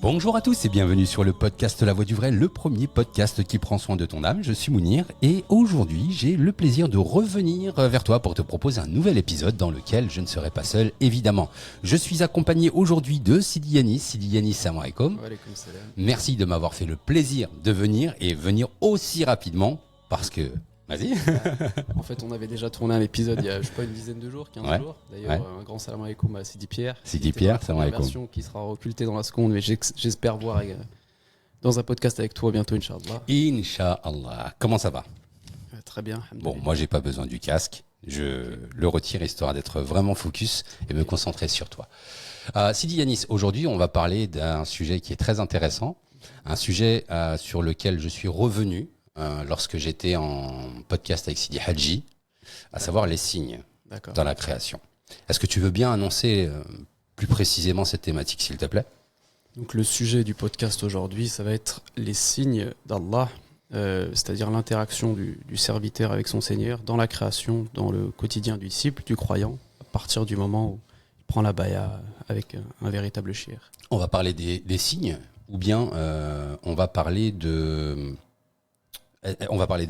Bonjour à tous et bienvenue sur le podcast La Voix du Vrai, le premier podcast qui prend soin de ton âme. Je suis Mounir et aujourd'hui j'ai le plaisir de revenir vers toi pour te proposer un nouvel épisode dans lequel je ne serai pas seul évidemment. Je suis accompagné aujourd'hui de Sidi Yanis. Sidi Yanis, salam alaikum. Wa alaykoum salam. Merci de m'avoir fait le plaisir de venir et venir aussi rapidement parce que... Vas-y. En fait, on avait déjà tourné un épisode il y a, je sais pas, une dizaine de jours, 15 Ouais. jours. D'ailleurs, un grand salam alaikum à Sidi Pierre. Sidi C'était Pierre, dans la salam première alaikum. version qui sera occultée dans la seconde, mais j'espère voir dans un podcast avec toi bientôt, Inch'Allah. Inch'Allah. Comment ça va? Très bien. Bon, moi j'ai pas besoin du casque. Je le retire histoire d'être vraiment focus et me concentrer sur toi. Sidi Yanis, aujourd'hui on va parler d'un sujet qui est très intéressant, un sujet sur lequel je suis revenu lorsque j'étais en podcast avec Sidi Hadji, à savoir les signes D'accord. dans la création. Est-ce que tu veux bien annoncer plus précisément cette thématique, s'il te plaît? Donc, le sujet du podcast aujourd'hui, ça va être les signes d'Allah, c'est-à-dire l'interaction du serviteur avec son Seigneur dans la création, dans le quotidien du disciple, du croyant, à partir du moment où il prend la baya avec un véritable shir. On va parler des signes ou bien on va parler des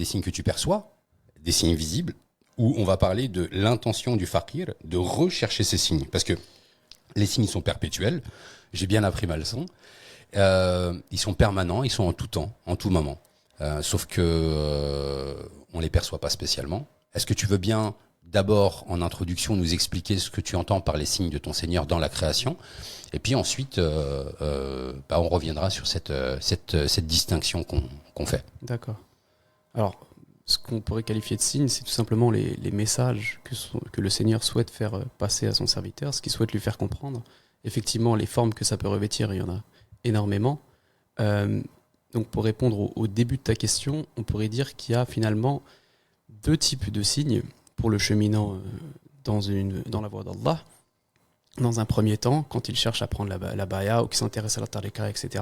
signes que tu perçois, des signes visibles, ou on va parler de l'intention du fakir de rechercher ces signes. Parce que les signes sont perpétuels, j'ai bien appris ma leçon, ils sont permanents, ils sont en tout temps, en tout moment. Sauf que on les perçoit pas spécialement. Est-ce que tu veux bien d'abord, en introduction, nous expliquer ce que tu entends par les signes de ton Seigneur dans la création? Et puis ensuite, on reviendra sur cette distinction qu'on fait. D'accord. Alors, ce qu'on pourrait qualifier de signe, c'est tout simplement les messages que le Seigneur souhaite faire passer à son serviteur, ce qu'il souhaite lui faire comprendre. Effectivement, les formes que ça peut revêtir, il y en a énormément. Donc, pour répondre au début de ta question, on pourrait dire qu'il y a finalement deux types de signes pour le cheminant dans la voie d'Allah. Dans un premier temps, quand il cherche à prendre la baya ou qu'il s'intéresse à la tariqa, etc.,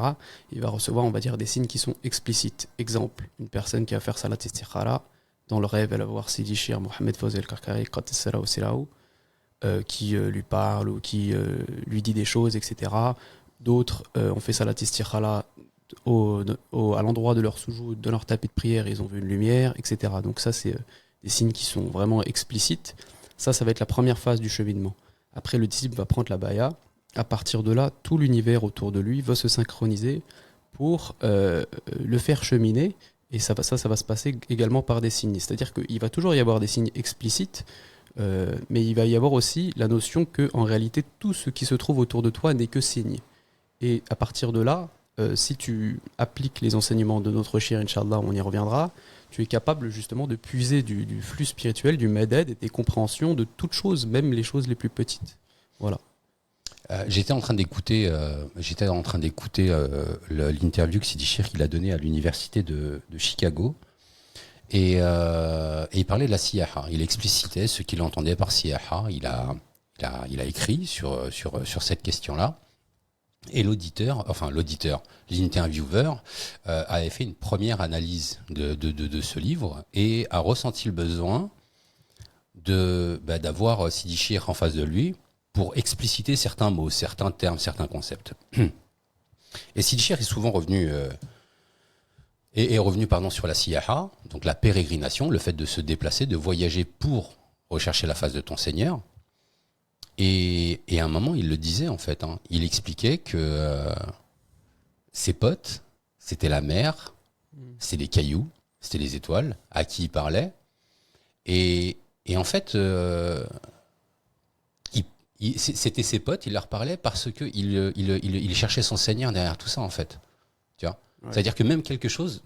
il va recevoir, on va dire, des signes qui sont explicites. Exemple, une personne qui va faire salat istikhara, dans le rêve, elle va voir Sidi Shir Mohamed Fawzi al-Karkari, qui lui parle ou qui lui dit des choses, etc. D'autres ont fait salat istikhara à l'endroit de leur soujoud, de leur tapis de prière, ils ont vu une lumière, etc. Donc ça, c'est des signes qui sont vraiment explicites. Ça va être la première phase du cheminement. Après, le disciple va prendre la baya. À partir de là, tout l'univers autour de lui va se synchroniser pour le faire cheminer. Et ça va se passer également par des signes. C'est-à-dire qu'il va toujours y avoir des signes explicites, mais il va y avoir aussi la notion qu'en réalité, tout ce qui se trouve autour de toi n'est que signe. Et à partir de là, si tu appliques les enseignements de notre shir, Inch'Allah, on y reviendra, tu es capable justement de puiser du flux spirituel, du madad et des compréhensions de toutes choses, même les choses les plus petites. Voilà. J'étais en train d'écouter l'interview que Sidi Shir qu'il a donnée à l'université de Chicago et il parlait de la siyaha. Il explicitait ce qu'il entendait par siyaha. Il a écrit sur cette question-là. Et l'intervieweur avait fait une première analyse de ce livre et a ressenti le besoin d'avoir Sidi Shir en face de lui pour expliciter certains mots, certains termes, certains concepts. Et Sidi Shir est souvent revenu sur la siyaha, donc la pérégrination, le fait de se déplacer, de voyager pour rechercher la face de ton Seigneur. Et à un moment, il le disait en fait. Il expliquait que ses potes, c'était la mer, c'était les cailloux, c'était les étoiles à qui il parlait. Et en fait, c'était ses potes, il leur parlait parce que il cherchait son Seigneur derrière tout ça en fait. Tu vois. Ouais. C'est-à-dire que même quelque chose,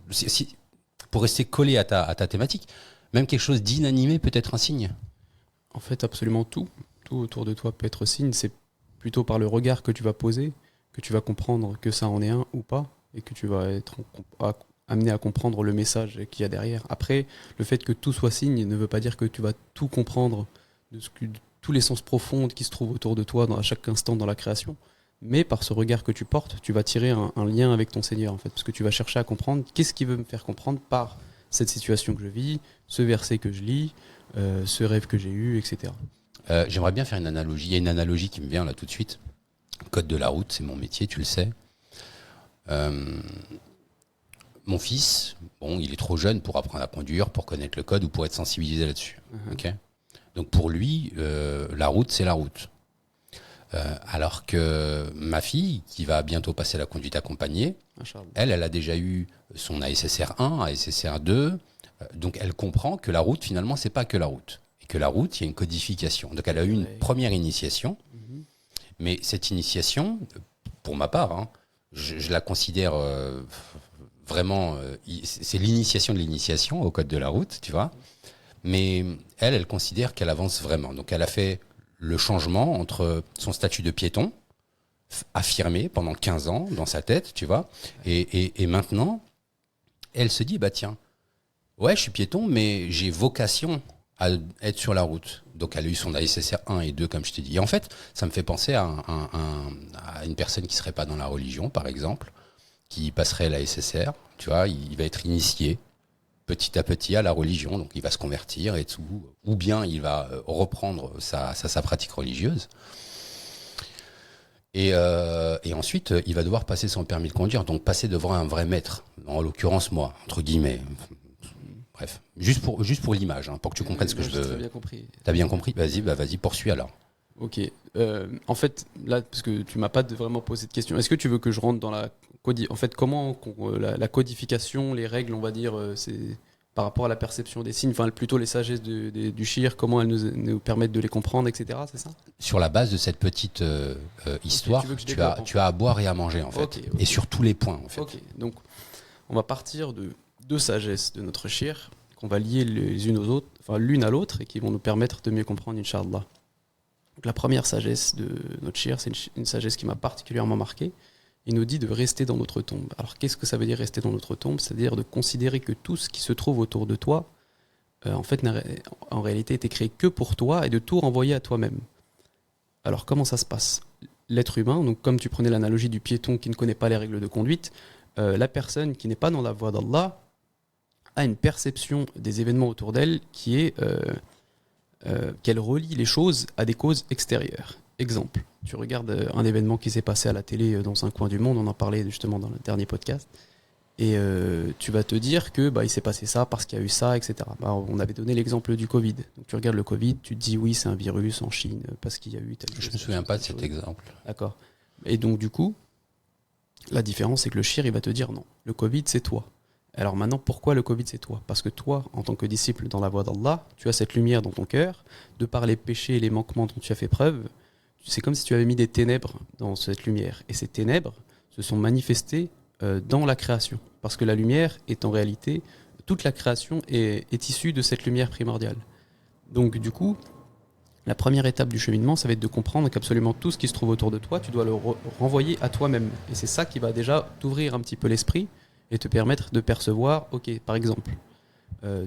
pour rester collé à ta thématique, même quelque chose d'inanimé peut être un signe. En fait, absolument tout autour de toi peut être signe, c'est plutôt par le regard que tu vas poser, que tu vas comprendre que ça en est un ou pas, et que tu vas être amené à comprendre le message qu'il y a derrière. Après, le fait que tout soit signe ne veut pas dire que tu vas tout comprendre de tous les sens profonds qui se trouvent autour de toi à chaque instant dans la création, mais par ce regard que tu portes, tu vas tirer un lien avec ton Seigneur, en fait, parce que tu vas chercher à comprendre qu'est-ce qui veut me faire comprendre par cette situation que je vis, ce verset que je lis, ce rêve que j'ai eu, etc. J'aimerais bien faire une analogie. Il y a une analogie qui me vient là tout de suite. Code de la route, c'est mon métier, tu le sais. Mon fils, bon, il est trop jeune pour apprendre à conduire, pour connaître le code ou pour être sensibilisé là-dessus. Ok. Donc pour lui, la route, c'est la route. Alors que ma fille, qui va bientôt passer la conduite accompagnée, elle a déjà eu son ASSR 1, ASSR 2, donc elle comprend que la route, finalement, c'est pas que la route. Et que la route, il y a une codification. Donc elle a eu une première initiation, mais cette initiation, pour ma part, hein, je la considère vraiment, c'est l'initiation de l'initiation au code de la route, tu vois. Mais elle considère qu'elle avance vraiment. Donc elle a fait le changement entre son statut de piéton, affirmé pendant 15 ans dans sa tête, tu vois, et maintenant, elle se dit, bah tiens, ouais, je suis piéton, mais j'ai vocation à être sur la route. Donc elle a eu son ASSR 1 et 2, comme je t'ai dit. Et en fait, ça me fait penser à une personne qui serait pas dans la religion, par exemple, qui passerait la SSR, tu vois, il va être initié petit à petit à la religion, donc il va se convertir et tout, ou bien il va reprendre sa pratique religieuse. Et ensuite, il va devoir passer son permis de conduire, donc passer devant un vrai maître, en l'occurrence moi, entre guillemets. Bref, juste pour l'image, hein, pour que tu comprennes ce que je veux. J'ai bien compris. T'as bien compris ? Vas-y, poursuis alors. Ok. En fait, là, parce que tu m'as pas vraiment posé de question, est-ce que tu veux que je rentre dans en fait, comment la codification, les règles, on va dire, c'est par rapport à la perception des signes, enfin plutôt les sagesses du shir, comment elles nous permettent de les comprendre, etc. C'est ça ? Sur la base de cette petite histoire, tu as à boire et à manger en fait, Okay. Et sur tous les points en fait. Ok. Donc, on va partir de deux sagesses de notre shir qu'on va lier les unes aux autres, enfin l'une à l'autre, et qui vont nous permettre de mieux comprendre, Inch'Allah. Donc, la première sagesse de notre shir, c'est une sagesse qui m'a particulièrement marqué. Il nous dit de rester dans notre tombe. Alors qu'est-ce que ça veut dire rester dans notre tombe ? C'est-à-dire de considérer que tout ce qui se trouve autour de toi, en réalité, était créé que pour toi et de tout renvoyer à toi-même. Alors comment ça se passe ? L'être humain, donc comme tu prenais l'analogie du piéton qui ne connaît pas les règles de conduite, la personne qui n'est pas dans la voie d'Allah a une perception des événements autour d'elle qui est qu'elle relie les choses à des causes extérieures. Exemple, tu regardes un événement qui s'est passé à la télé dans un coin du monde, on en parlait justement dans le dernier podcast, et tu vas te dire que il s'est passé ça parce qu'il y a eu ça, etc. On avait donné l'exemple du Covid. Donc tu regardes le Covid, tu te dis oui, c'est un virus en Chine parce qu'il y a eu tel chose. Je me souviens pas de cet exemple. D'accord. Et donc du coup, la différence c'est que le shir il va te dire non, le Covid c'est toi. Alors maintenant, pourquoi le Covid c'est toi ? Parce que toi, en tant que disciple dans la voie d'Allah, tu as cette lumière dans ton cœur, de par les péchés et les manquements dont tu as fait preuve. C'est comme si tu avais mis des ténèbres dans cette lumière. Et ces ténèbres se sont manifestées dans la création. Parce que la lumière est en réalité, toute la création est issue de cette lumière primordiale. Donc du coup, la première étape du cheminement, ça va être de comprendre qu'absolument tout ce qui se trouve autour de toi, tu dois le renvoyer à toi-même. Et c'est ça qui va déjà t'ouvrir un petit peu l'esprit et te permettre de percevoir, ok, par exemple,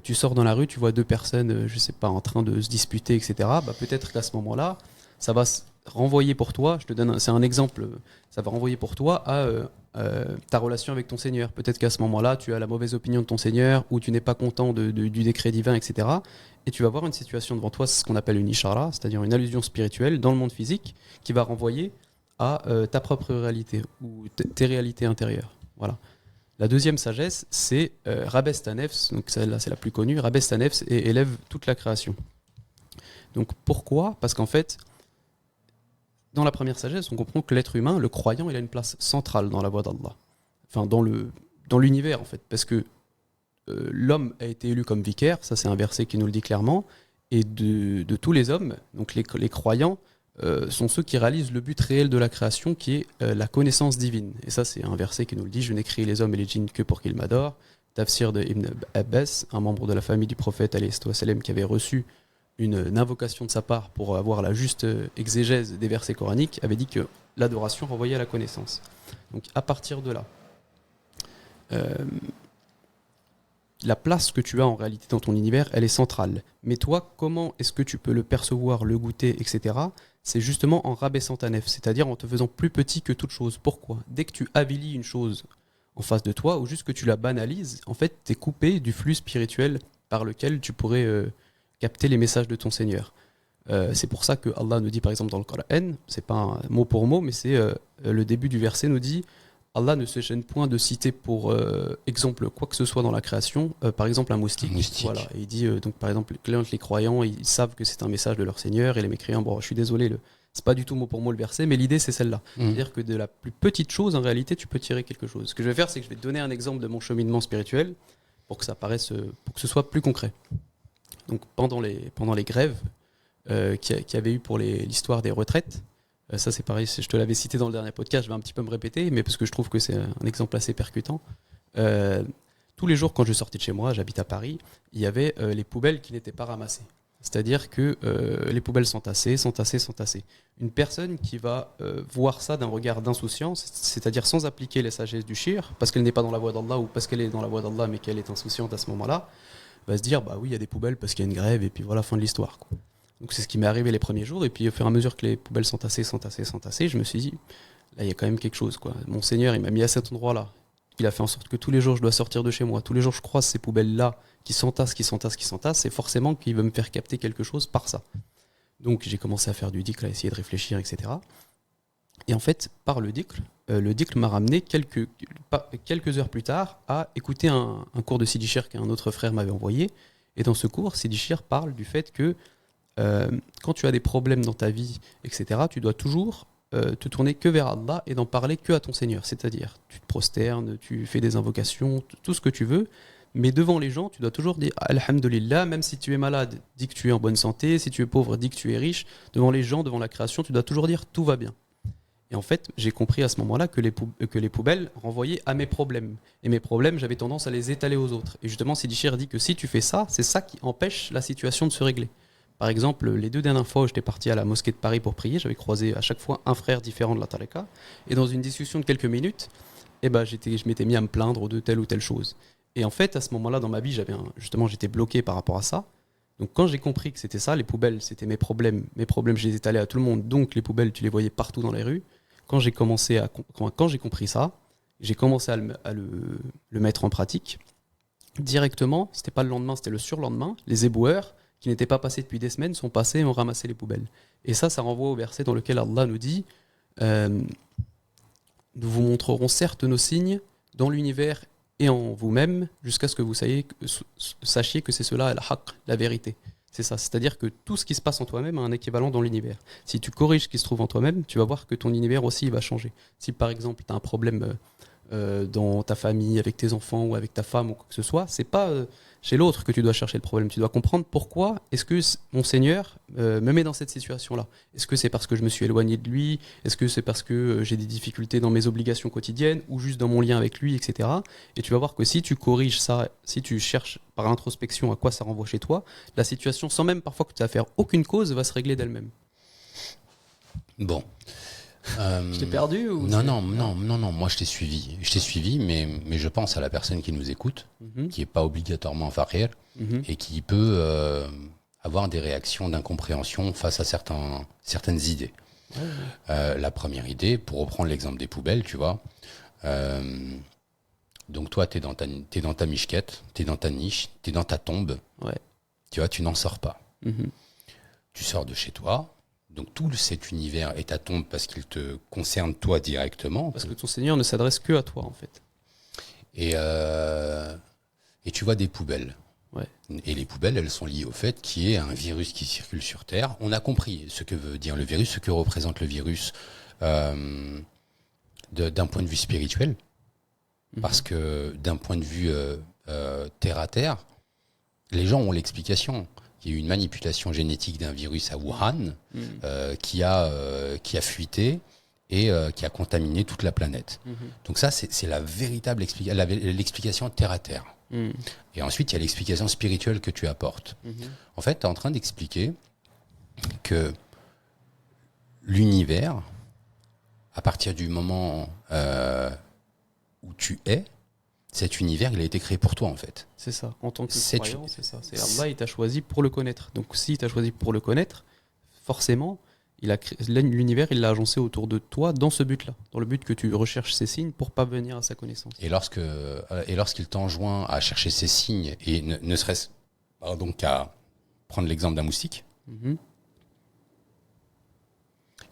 tu sors dans la rue, tu vois deux personnes, je sais pas, en train de se disputer, etc. Peut-être qu'à ce moment-là, ça va renvoyer pour toi, c'est un exemple, ça va renvoyer pour toi à ta relation avec ton Seigneur. Peut-être qu'à ce moment-là, tu as la mauvaise opinion de ton Seigneur, ou tu n'es pas content du décret divin, etc. Et tu vas voir une situation devant toi, c'est ce qu'on appelle une ishara, c'est-à-dire une allusion spirituelle dans le monde physique, qui va renvoyer à ta propre réalité, ou tes réalités intérieures. Voilà. La deuxième sagesse, c'est Rabes Tanefs, donc celle-là c'est la plus connue, Rabes Tanefs et élève toute la création. Donc pourquoi ? Parce qu'en fait, dans la première sagesse, on comprend que l'être humain, le croyant, il a une place centrale dans la voie d'Allah. Enfin, dans l'univers, en fait. Parce que l'homme a été élu comme vicaire, ça c'est un verset qui nous le dit clairement, et de tous les hommes, donc les croyants, sont ceux qui réalisent le but réel de la création, qui est la connaissance divine. Et ça, c'est un verset qui nous le dit, je n'ai créé les hommes et les djinns que pour qu'ils m'adorent. Tafsir de Ibn Abbas, un membre de la famille du prophète, qui avait reçu une invocation de sa part pour avoir la juste exégèse des versets coraniques, avait dit que l'adoration renvoyait à la connaissance. Donc à partir de là, la place que tu as en réalité dans ton univers, elle est centrale. Mais toi, comment est-ce que tu peux le percevoir, le goûter, etc. C'est justement en rabaissant ta nef, c'est-à-dire en te faisant plus petit que toute chose. Pourquoi ? Dès que tu avilis une chose en face de toi, ou juste que tu la banalises, en fait, tu es coupé du flux spirituel par lequel tu pourrais capter les messages de ton Seigneur. C'est pour ça que Allah nous dit par exemple dans le Coran, c'est pas un mot pour mot, mais c'est le début du verset nous dit Allah ne se gêne point de citer pour exemple quoi que ce soit dans la création, par exemple un moustique. Voilà. Et il dit, donc par exemple, les croyants, ils savent que c'est un message de leur Seigneur, et les mécréants, bon, je suis désolé, c'est pas du tout mot pour mot le verset, mais l'idée c'est celle-là. C'est-à-dire que de la plus petite chose, en réalité, tu peux tirer quelque chose. Ce que je vais faire, c'est que je vais te donner un exemple de mon cheminement spirituel pour que ça paraisse, pour que ce soit plus concret. Donc pendant les grèves qu'il y avait eu pour l'histoire des retraites, ça c'est pareil, je te l'avais cité dans le dernier podcast, je vais un petit peu me répéter, mais parce que je trouve que c'est un exemple assez percutant. Tous les jours quand je sortais de chez moi, j'habite à Paris, il y avait les poubelles qui n'étaient pas ramassées. C'est-à-dire que les poubelles s'entassaient. Une personne qui va voir ça d'un regard d'insouciance, c'est-à-dire sans appliquer les sagesses du shir, parce qu'elle n'est pas dans la voie d'Allah ou parce qu'elle est dans la voie d'Allah mais qu'elle est insouciante à ce moment-là, va se dire bah oui il y a des poubelles parce qu'il y a une grève et puis voilà, fin de l'histoire, quoi. Donc c'est ce qui m'est arrivé les premiers jours, et puis au fur et à mesure que les poubelles s'entassaient, je me suis dit là il y a quand même quelque chose, quoi. Mon Seigneur il m'a mis à cet endroit-là, il a fait en sorte que tous les jours je dois sortir de chez moi, tous les jours je croise ces poubelles-là qui s'entassent, c'est forcément qu'il veut me faire capter quelque chose par ça. Donc j'ai commencé à faire du dhikr, à essayer de réfléchir, etc. Et en fait, par le dhikr m'a ramené quelques heures plus tard à écouter un cours de Sidi Cher qu'un autre frère m'avait envoyé. Et dans ce cours, Sidi Cher parle du fait que quand tu as des problèmes dans ta vie, etc., tu dois toujours te tourner que vers Allah et d'en parler que à ton Seigneur. C'est-à-dire, tu te prosternes, tu fais des invocations, tout ce que tu veux, mais devant les gens, tu dois toujours dire Alhamdulillah, même si tu es malade, dis que tu es en bonne santé, si tu es pauvre, dis que tu es riche. Devant les gens, devant la création, tu dois toujours dire tout va bien. Et en fait, j'ai compris à ce moment-là que les poubelles renvoyaient à mes problèmes. Et mes problèmes, j'avais tendance à les étaler aux autres. Et justement, Sidi Cher dit que si tu fais ça, c'est ça qui empêche la situation de se régler. Par exemple, les 2 dernières fois où j'étais parti à la mosquée de Paris pour prier, j'avais croisé à chaque fois un frère différent de la Tariqa. Et dans une discussion de quelques minutes, je m'étais mis à me plaindre de telle ou telle chose. Et en fait, à ce moment-là, dans ma vie, j'étais bloqué par rapport à ça. Donc quand j'ai compris que c'était ça, les poubelles, c'était mes problèmes, je les étalais à tout le monde, donc les poubelles, tu les voyais partout dans les rues. Quand j'ai compris ça, j'ai commencé à le mettre en pratique. Directement, c'était pas le lendemain, c'était le surlendemain, les éboueurs, qui n'étaient pas passés depuis des semaines, sont passés et ont ramassé les poubelles. Et ça renvoie au verset dans lequel Allah nous dit nous vous montrerons certes nos signes dans l'univers et en vous-même, jusqu'à ce que vous sachiez que c'est cela la haqq, la vérité. C'est ça, c'est-à-dire que tout ce qui se passe en toi-même a un équivalent dans l'univers. Si tu corriges ce qui se trouve en toi-même, tu vas voir que ton univers aussi va changer. Si par exemple tu as un problème dans ta famille, avec tes enfants ou avec ta femme ou quoi que ce soit, c'est pas chez l'autre que tu dois chercher le problème. Tu dois comprendre pourquoi est-ce que mon Seigneur me met dans cette situation-là. Est-ce que c'est parce que je me suis éloigné de lui? Est-ce que c'est parce que j'ai des difficultés dans mes obligations quotidiennes ou juste dans mon lien avec lui, etc. Et tu vas voir que si tu corriges ça, si tu cherches par l'introspection à quoi ça renvoie chez toi, la situation, sans même parfois que tu aies à faire aucune cause, va se régler d'elle-même. Bon. Je t'ai perdu ou Non, moi je t'ai suivi, mais je pense à la personne qui nous écoute, qui n'est pas obligatoirement fakir, et qui peut avoir des réactions d'incompréhension face à certaines idées. La première idée, pour reprendre l'exemple des poubelles, tu vois, donc toi t'es dans ta michquette, t'es dans ta niche, t'es dans ta tombe, tu vois, tu n'en sors pas. Tu sors de chez toi. Donc tout cet univers est ta tombe parce qu'il te concerne toi directement. Parce que ton Seigneur ne s'adresse que à toi en fait. Et tu vois des poubelles. Ouais. Et les poubelles, elles sont liées au fait qu'il y ait un virus qui circule sur Terre. On a compris ce que veut dire le virus, ce que représente le virus d'un point de vue spirituel. Parce que d'un point de vue terre à terre, les gens ont l'explication. Il y a eu une manipulation génétique d'un virus à Wuhan qui a fuité et qui a contaminé toute la planète. Donc ça, c'est la véritable l'explication terre à terre. Et ensuite, il y a l'explication spirituelle que tu apportes. En fait, tu es en train d'expliquer que l'univers, à partir du moment où tu es, cet univers, il a été créé pour toi, en fait. C'est ça. En tant que croyant, c'est ça. C'est Allah, il t'a choisi pour le connaître. Donc, s'il t'a choisi pour le connaître, forcément, l'univers, il l'a agencé autour de toi dans ce but-là. Dans le but que tu recherches ces signes pour parvenir à sa connaissance. Et lorsqu'il t'enjoint à chercher ces signes, et ne serait-ce qu'à prendre l'exemple d'un moustique,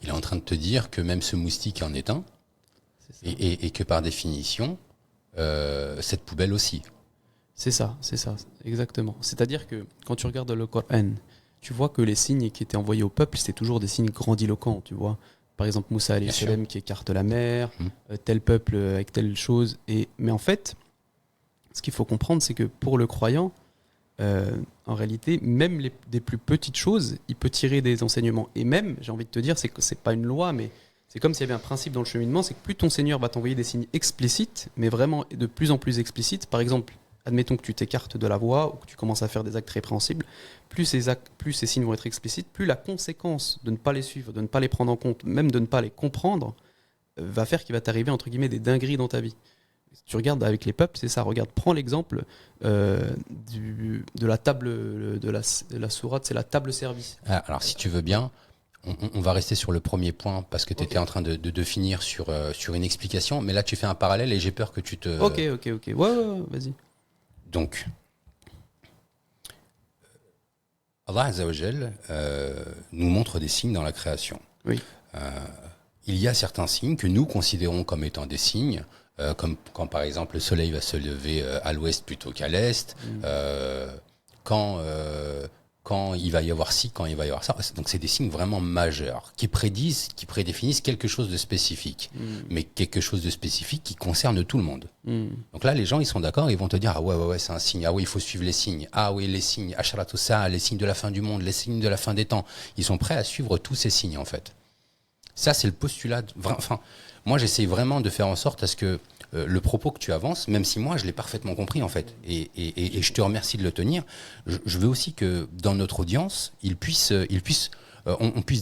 il est en train de te dire que même ce moustique en est un, Et que par définition, cette poubelle aussi. C'est ça, exactement. C'est-à-dire que quand tu regardes le Coran, tu vois que les signes qui étaient envoyés au peuple, c'était toujours des signes grandiloquents, tu vois. Par exemple, Moussa alayhi salam qui écarte la mer, tel peuple avec telle chose. Mais en fait, ce qu'il faut comprendre, c'est que pour le croyant, en réalité, même des plus petites choses, il peut tirer des enseignements. Et même, j'ai envie de te dire, c'est que c'est pas une loi, mais c'est comme s'il y avait un principe dans le cheminement, c'est que plus ton Seigneur va t'envoyer des signes explicites, mais vraiment de plus en plus explicites. Par exemple, admettons que tu t'écartes de la voie ou que tu commences à faire des actes répréhensibles, plus ces signes vont être explicites, plus la conséquence de ne pas les suivre, de ne pas les prendre en compte, même de ne pas les comprendre, va faire qu'il va t'arriver entre guillemets des dingueries dans ta vie. Si tu regardes avec les peuples, c'est ça. Regarde, prends l'exemple de la table de la sourate, c'est la table service. Alors, si tu veux bien, on va rester sur le premier point parce que tu étais en train de finir sur une explication, mais là tu fais un parallèle et j'ai peur que tu te... Ok. Ouais, vas-y. Donc, Allah Azza wa Jal nous montre des signes dans la création. Oui. Il y a certains signes que nous considérons comme étant des signes, comme quand par exemple le soleil va se lever à l'ouest plutôt qu'à l'est, quand il va y avoir ci, quand il va y avoir ça. Donc c'est des signes vraiment majeurs qui prédéfinissent quelque chose de spécifique, mais quelque chose de spécifique qui concerne tout le monde. Donc là, les gens, ils sont d'accord, ils vont te dire, ah ouais, c'est un signe, ah oui, il faut suivre les signes, ah oui, les signes, Asharatu Sa'a, les signes de la fin du monde, les signes de la fin des temps. Ils sont prêts à suivre tous ces signes, en fait. Ça, c'est le postulat. Enfin, moi, j'essaye vraiment de faire en sorte à ce que le propos que tu avances, même si moi je l'ai parfaitement compris en fait, et je te remercie de le tenir, je veux aussi que dans notre audience, on puisse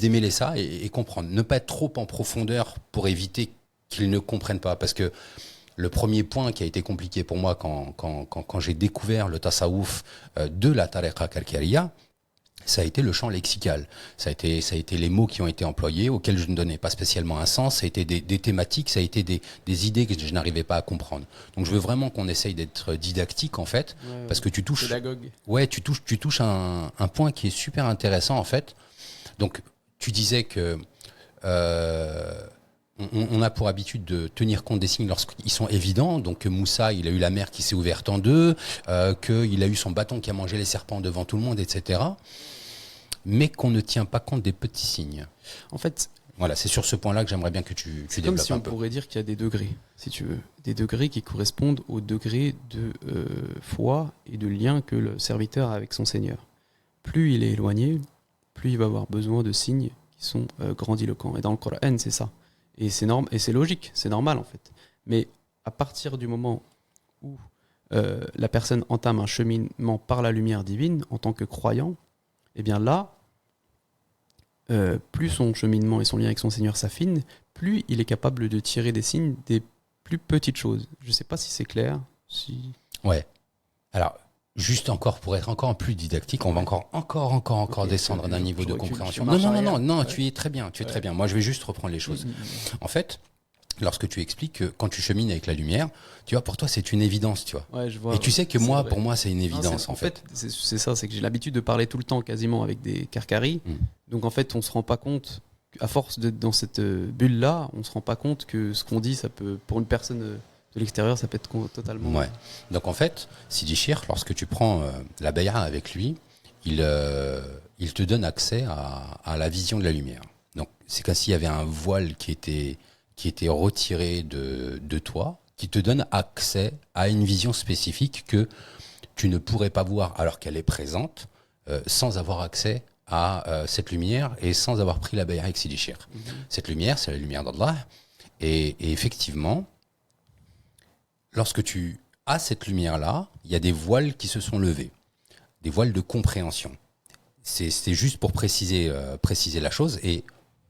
démêler ça et comprendre. Ne pas être trop en profondeur pour éviter qu'ils ne comprennent pas. Parce que le premier point qui a été compliqué pour moi quand j'ai découvert le tasawwuf de la tariqa Kalkariya, ça a été le champ lexical. Ça a été les mots qui ont été employés, auxquels je ne donnais pas spécialement un sens. Ça a été des thématiques, ça a été des idées que je n'arrivais pas à comprendre. Donc je veux vraiment qu'on essaye d'être didactique en fait, parce que tu touches, pédagogue. Ouais, tu touches un point qui est super intéressant en fait. Donc tu disais que on a pour habitude de tenir compte des signes lorsqu'ils sont évidents. Donc Moussa, il a eu la mer qui s'est ouverte en deux, qu'il a eu son bâton qui a mangé les serpents devant tout le monde, etc. Mais qu'on ne tient pas compte des petits signes. En fait, voilà, c'est sur ce point-là que j'aimerais bien que tu développes un peu. C'est comme si on pourrait dire qu'il y a des degrés, si tu veux. Des degrés qui correspondent au degré de foi et de lien que le serviteur a avec son Seigneur. Plus il est éloigné, plus il va avoir besoin de signes qui sont grandiloquents. Et dans le Coran, c'est ça. Et c'est logique, c'est normal en fait. Mais à partir du moment où la personne entame un cheminement par la lumière divine, en tant que croyant, eh bien là, plus son cheminement et son lien avec son Seigneur s'affinent, plus il est capable de tirer des signes des plus petites choses. Je ne sais pas si c'est clair. Ouais. Alors, juste encore, pour être encore plus didactique, on va encore descendre d'un niveau de compréhension. Non, ouais. Tu es très bien, très bien. Moi, je vais juste reprendre les choses. En fait, lorsque tu expliques que quand tu chemines avec la lumière, tu vois, pour toi, c'est une évidence, tu vois. Ouais, je vois. Et tu sais que pour moi, c'est une évidence, en fait. C'est ça, c'est que j'ai l'habitude de parler tout le temps quasiment avec des carcaris. Donc, en fait, on se rend pas compte, à force d'être dans cette bulle-là, on se rend pas compte que ce qu'on dit, ça peut, pour une personne de l'extérieur, ça peut être totalement... Ouais. Donc, en fait, Sidi Chir, lorsque tu prends la bay'a avec lui, il te donne accès à la vision de la lumière. Donc, c'est comme s'il y avait un voile qui était retiré de toi, qui te donne accès à une vision spécifique que tu ne pourrais pas voir alors qu'elle est présente sans avoir accès à cette lumière et sans avoir pris la bay'a avec Sidi Chir. Cette lumière, c'est la lumière d'Allah. Et effectivement, lorsque tu as cette lumière-là, il y a des voiles qui se sont levés, des voiles de compréhension. C'est juste pour préciser la chose. Et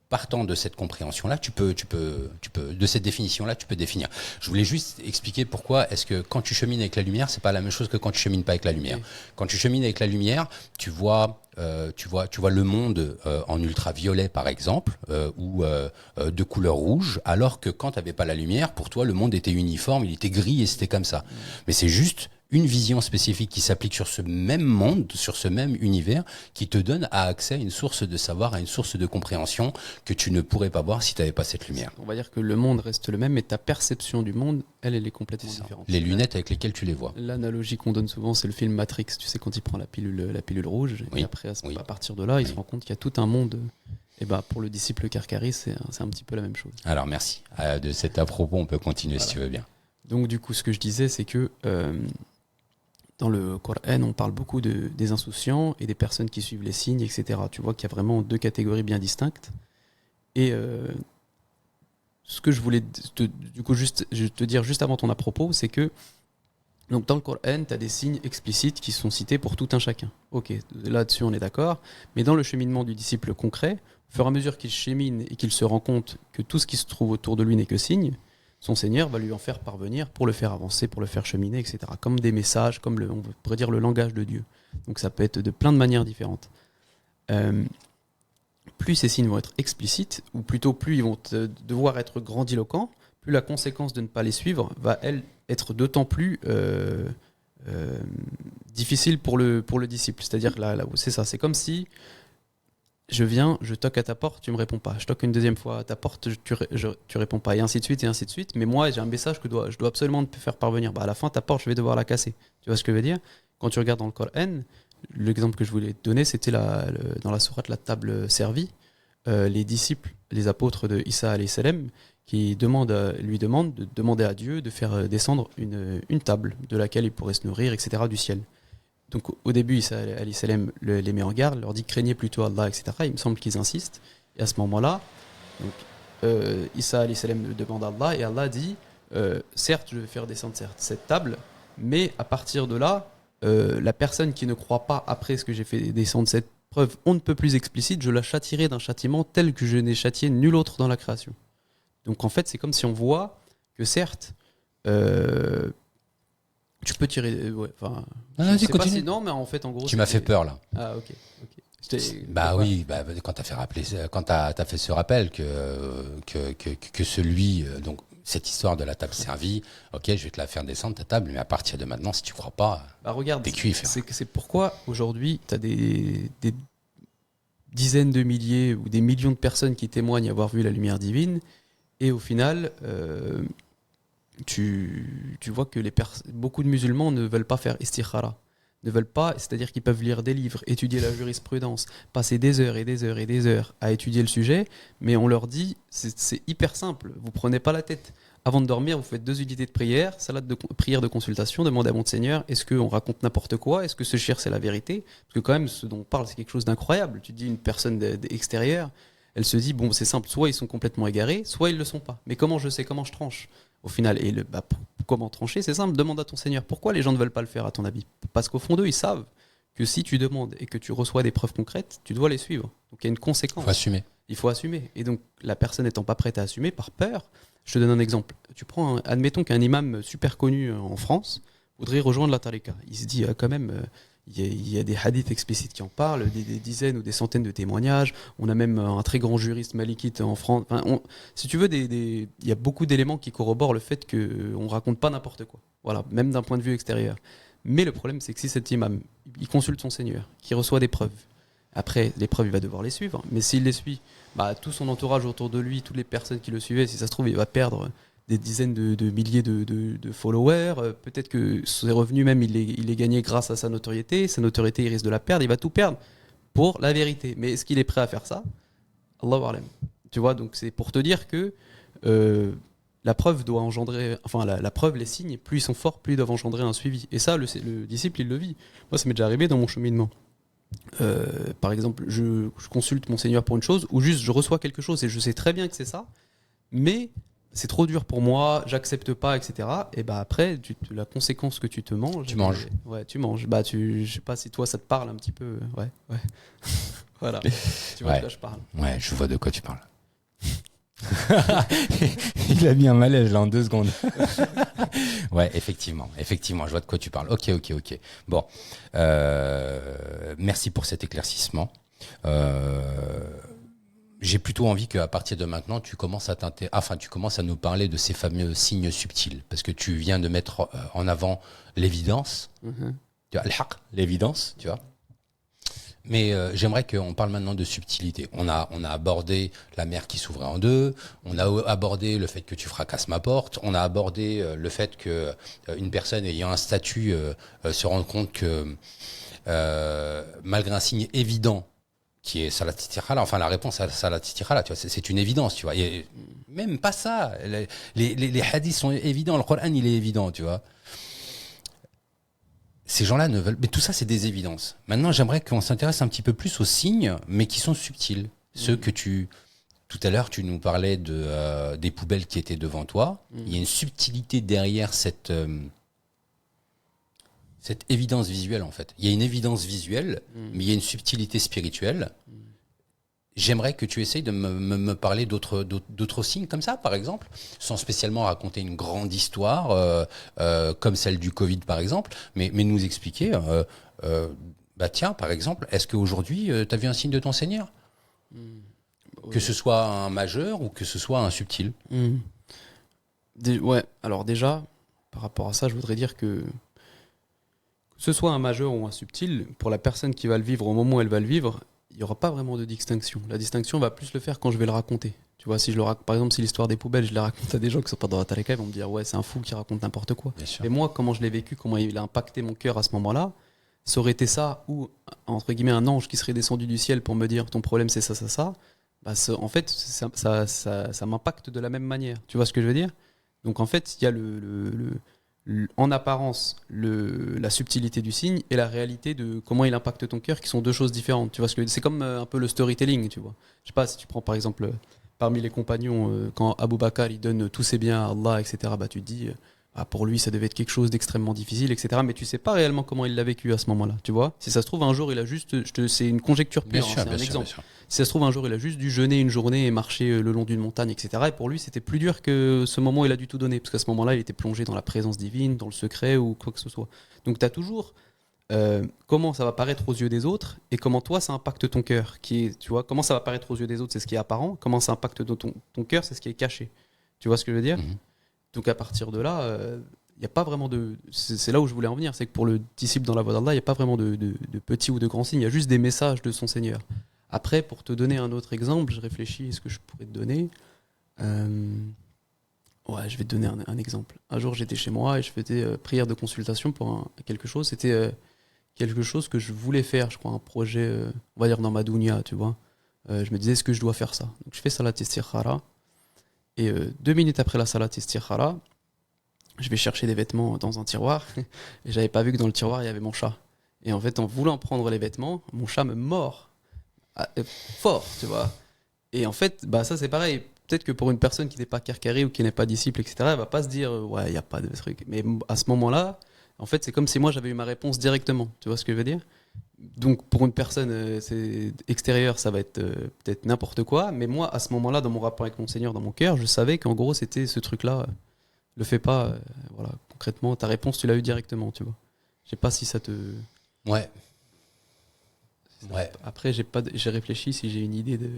partant de cette compréhension-là, tu peux, de cette définition-là, tu peux définir. Je voulais juste expliquer pourquoi est-ce que quand tu chemines avec la lumière, c'est pas la même chose que quand tu chemines pas avec la lumière. Quand tu chemines avec la lumière, tu vois le monde en ultraviolet par exemple, ou de couleur rouge, alors que quand tu n'avais pas la lumière, pour toi le monde était uniforme, il était gris et c'était comme ça. Mais c'est juste une vision spécifique qui s'applique sur ce même monde, sur ce même univers, qui te donne accès à une source de savoir, à une source de compréhension que tu ne pourrais pas voir si tu n'avais pas cette lumière. On va dire que le monde reste le même, mais ta perception du monde, elle est complètement différente. Les lunettes avec lesquelles tu les vois. L'analogie qu'on donne souvent, c'est le film Matrix. Tu sais, quand il prend la pilule rouge, Oui. et après, à partir de là, il se rend compte qu'il y a tout un monde. Et bah, pour le disciple Karkari, c'est un petit peu la même chose. Alors, merci. De cet à propos, on peut continuer si tu veux bien. Donc, du coup, ce que je disais, c'est que dans le Coran, on parle beaucoup des insouciants et des personnes qui suivent les signes, etc. Tu vois qu'il y a vraiment deux catégories bien distinctes. Et ce que je voulais te dire juste avant ton à propos, c'est que donc dans le Coran, tu as des signes explicites qui sont cités pour tout un chacun. Ok, là-dessus on est d'accord. Mais dans le cheminement du disciple concret, au fur et à mesure qu'il chemine et qu'il se rend compte que tout ce qui se trouve autour de lui n'est que signe, son Seigneur va lui en faire parvenir pour le faire avancer, pour le faire cheminer, etc. Comme des messages, comme on pourrait dire le langage de Dieu. Donc ça peut être de plein de manières différentes. Plus ces signes vont être explicites, ou plutôt plus ils vont devoir être grandiloquents, plus la conséquence de ne pas les suivre va, elle, être d'autant plus difficile pour le disciple. C'est-à-dire, là, c'est ça, c'est comme si je viens, je toque à ta porte, tu me réponds pas. Je toque une deuxième fois à ta porte, tu réponds pas, et ainsi de suite, et ainsi de suite. Mais moi, j'ai un message que je dois absolument te faire parvenir. Bah, à la fin, ta porte, je vais devoir la casser. Tu vois ce que je veux dire? Quand tu regardes dans le Coran, l'exemple que je voulais te donner, c'était dans la sourate La table servie. Les disciples, les apôtres de Isa alayhi salam, qui lui demandent de demander à Dieu de faire descendre une table de laquelle ils pourraient se nourrir, etc., du ciel. Donc au début, Isa alayhi salam les met en garde, leur dit craignez plutôt Allah, etc. Il me semble qu'ils insistent. Et à ce moment-là, Isa alayhi salam demande à Allah, et Allah dit certes, je vais faire descendre cette table, mais à partir de là, la personne qui ne croit pas après ce que j'ai fait descendre cette preuve on ne peut plus explicite, je la châtierai d'un châtiment tel que je n'ai châtié nul autre dans la création. Donc en fait, c'est comme si on voit que certes, tu peux tirer. Vas-y, continue. Non, mais en fait, en gros. Tu m'as fait peur là. Ah, ok. Oui, quand tu as fait ce rappel que celui. Donc, cette histoire de la table servie, ok, je vais te la faire descendre ta table, mais à partir de maintenant, si tu crois pas, regarde, t'es cuit. C'est pourquoi aujourd'hui, tu as des dizaines de milliers ou des millions de personnes qui témoignent avoir vu la lumière divine, et au final, tu vois que beaucoup de musulmans ne veulent pas faire istikhara, ne veulent pas, c'est-à-dire qu'ils peuvent lire des livres, étudier la jurisprudence, passer des heures et des heures et des heures à étudier le sujet, mais on leur dit, c'est hyper simple, vous prenez pas la tête. Avant de dormir, vous faites 2 unités de prière, salade de prière de consultation, demandez à mon Seigneur, est-ce qu'on raconte n'importe quoi? Est-ce que ce shir c'est la vérité? Parce que quand même, ce dont on parle, c'est quelque chose d'incroyable. Tu dis une personne extérieure, elle se dit, bon, c'est simple, soit ils sont complètement égarés, soit ils le sont pas. Mais comment je sais, comment je tranche? Au final, comment trancher? C'est simple, demande à ton Seigneur. Pourquoi les gens ne veulent pas le faire, à ton avis? Parce qu'au fond d'eux, ils savent que si tu demandes et que tu reçois des preuves concrètes, tu dois les suivre. Donc il y a une conséquence. Il faut assumer. Et donc la personne n'étant pas prête à assumer, par peur, je te donne un exemple. Admettons qu'un imam super connu en France voudrait rejoindre la tariqa. Il se dit quand même, il y a des hadiths explicites qui en parlent, des dizaines ou des centaines de témoignages. On a même un très grand juriste malikite en France. Enfin, si tu veux, il y a beaucoup d'éléments qui corroborent le fait qu'on ne raconte pas n'importe quoi. Voilà, même d'un point de vue extérieur. Mais le problème, c'est que si cet imam, il consulte son Seigneur, qui reçoit des preuves, après, les preuves, il va devoir les suivre. Mais s'il les suit, tout son entourage autour de lui, toutes les personnes qui le suivaient, si ça se trouve, il va perdre des dizaines de milliers de followers. Peut-être que ses revenus même, il les gagnait grâce à sa notoriété. Sa notoriété, il risque de la perdre. Il va tout perdre pour la vérité. Mais est-ce qu'il est prêt à faire ça? Allahu a'lam. Tu vois, donc c'est pour te dire que la preuve doit engendrer... Enfin, la preuve, les signes, plus ils sont forts, plus ils doivent engendrer un suivi. Et ça, le disciple, il le vit. Moi, ça m'est déjà arrivé dans mon cheminement. Par exemple, je consulte mon Seigneur pour une chose, ou juste je reçois quelque chose et je sais très bien que c'est ça, mais c'est trop dur pour moi, j'accepte pas, etc. Et après, la conséquence que tu te manges. Tu manges. Ouais, tu manges. Je sais pas si toi ça te parle un petit peu. Ouais. Voilà. Tu vois de quoi je parle. Ouais, je vois de quoi tu parles. Il a mis un malaise là en 2 secondes. Ouais, effectivement, je vois de quoi tu parles. Ok. Bon, merci pour cet éclaircissement. j'ai plutôt envie qu'à partir de maintenant, tu commences à nous parler de ces fameux signes subtils, parce que tu viens de mettre en avant l'évidence, tu vois, l'évidence, tu vois. Mais j'aimerais qu'on parle maintenant de subtilité. On a abordé la mer qui s'ouvrait en deux, on a abordé le fait que tu fracasses ma porte, on a abordé le fait que une personne ayant un statut se rende compte que malgré un signe évident qui est salat istikhala, enfin la réponse à salat istikhala, tu vois, c'est une évidence, tu vois. Et même pas ça, les hadiths sont évidents, le Coran il est évident, tu vois. Ces gens-là ne veulent... Mais tout ça, c'est des évidences. Maintenant, j'aimerais qu'on s'intéresse un petit peu plus aux signes, mais qui sont subtils. Ceux que tu... Tout à l'heure, tu nous parlais des poubelles qui étaient devant toi. Il y a une subtilité derrière cette évidence visuelle, en fait. Il y a une évidence visuelle, mais il y a une subtilité spirituelle. J'aimerais que tu essayes de me parler d'autres signes comme ça, par exemple, sans spécialement raconter une grande histoire, comme celle du Covid, par exemple, mais nous expliquer, bah tiens, par exemple, est-ce qu'aujourd'hui, tu as vu un signe de ton Seigneur ? Que ce soit un majeur ou que ce soit un subtil. Ouais, alors déjà, par rapport à ça, je voudrais dire que ce soit un majeur ou un subtil, pour la personne qui va le vivre au moment où elle va le vivre, il n'y aura pas vraiment de distinction. La distinction va plus le faire quand je vais le raconter. Tu vois, si je le raconte, par exemple, si l'histoire des poubelles, je la raconte à des gens qui sont pas dans la tarika, ils vont me dire ouais, c'est un fou qui raconte n'importe quoi. Et moi, comment je l'ai vécu, comment il a impacté mon cœur à ce moment-là, ça aurait été ça, ou entre guillemets un ange qui serait descendu du ciel pour me dire ton problème c'est ça. Bah, en fait, ça m'impacte de la même manière. Tu vois ce que je veux dire ? Donc en fait, il y a en apparence la subtilité du signe et la réalité de comment il impacte ton cœur, qui sont deux choses différentes. Tu vois ce que c'est comme un peu le storytelling, tu vois. Je sais pas, si tu prends par exemple parmi les compagnons, quand Abu Bakr il donne tous ses biens à Allah, etc., bah tu te dis pour lui ça devait être quelque chose d'extrêmement difficile, etc., mais tu sais pas réellement comment il l'a vécu à ce moment-là, tu vois. Si ça se trouve un jour il a juste, c'est une conjecture pure, c'est un exemple. Si ça se trouve un jour il a juste dû jeûner une journée et marcher le long d'une montagne, etc., et pour lui c'était plus dur que ce moment où il a dû tout donner, parce qu'à ce moment-là il était plongé dans la présence divine, dans le secret ou quoi que ce soit. Donc tu as toujours comment ça va paraître aux yeux des autres et comment toi ça impacte ton cœur, qui est, tu vois, comment ça va paraître aux yeux des autres c'est ce qui est apparent, comment ça impacte ton cœur c'est ce qui est caché. Tu vois ce que je veux dire? Donc à partir de là, il n'y a pas vraiment de... C'est là où je voulais en venir, c'est que pour le disciple dans la voie d'Allah, il n'y a pas vraiment de petits ou de grands signes, il y a juste des messages de son Seigneur. Après, pour te donner un autre exemple, je réfléchis à ce que je pourrais te donner. Ouais, je vais te donner un exemple. Un jour, j'étais chez moi et je faisais prière de consultation pour quelque chose. C'était quelque chose que je voulais faire, je crois, un projet, on va dire dans ma dunya, tu vois. Je me disais, est-ce que je dois faire ça? Donc je fais salat istikhara. Et 2 minutes après la salat istikhara, je vais chercher des vêtements dans un tiroir. Et j'avais pas vu que dans le tiroir, il y avait mon chat. Et en fait, en voulant prendre les vêtements, mon chat me mord. Fort, tu vois. Et en fait, bah ça c'est pareil. Peut-être que pour une personne qui n'est pas carcarée ou qui n'est pas disciple, etc., elle va pas se dire ouais, il n'y a pas de truc. Mais à ce moment-là, en fait, c'est comme si moi j'avais eu ma réponse directement. Tu vois ce que je veux dire? Donc pour une personne extérieure, ça va être peut-être n'importe quoi. Mais moi, à ce moment-là, dans mon rapport avec mon Seigneur, dans mon cœur, je savais qu'en gros, c'était ce truc-là. Le fais pas. Voilà, concrètement, ta réponse, tu l'as eu directement, tu vois. Je sais pas si ça te. Ouais. Ouais. Après, j'ai réfléchi si j'ai une idée de.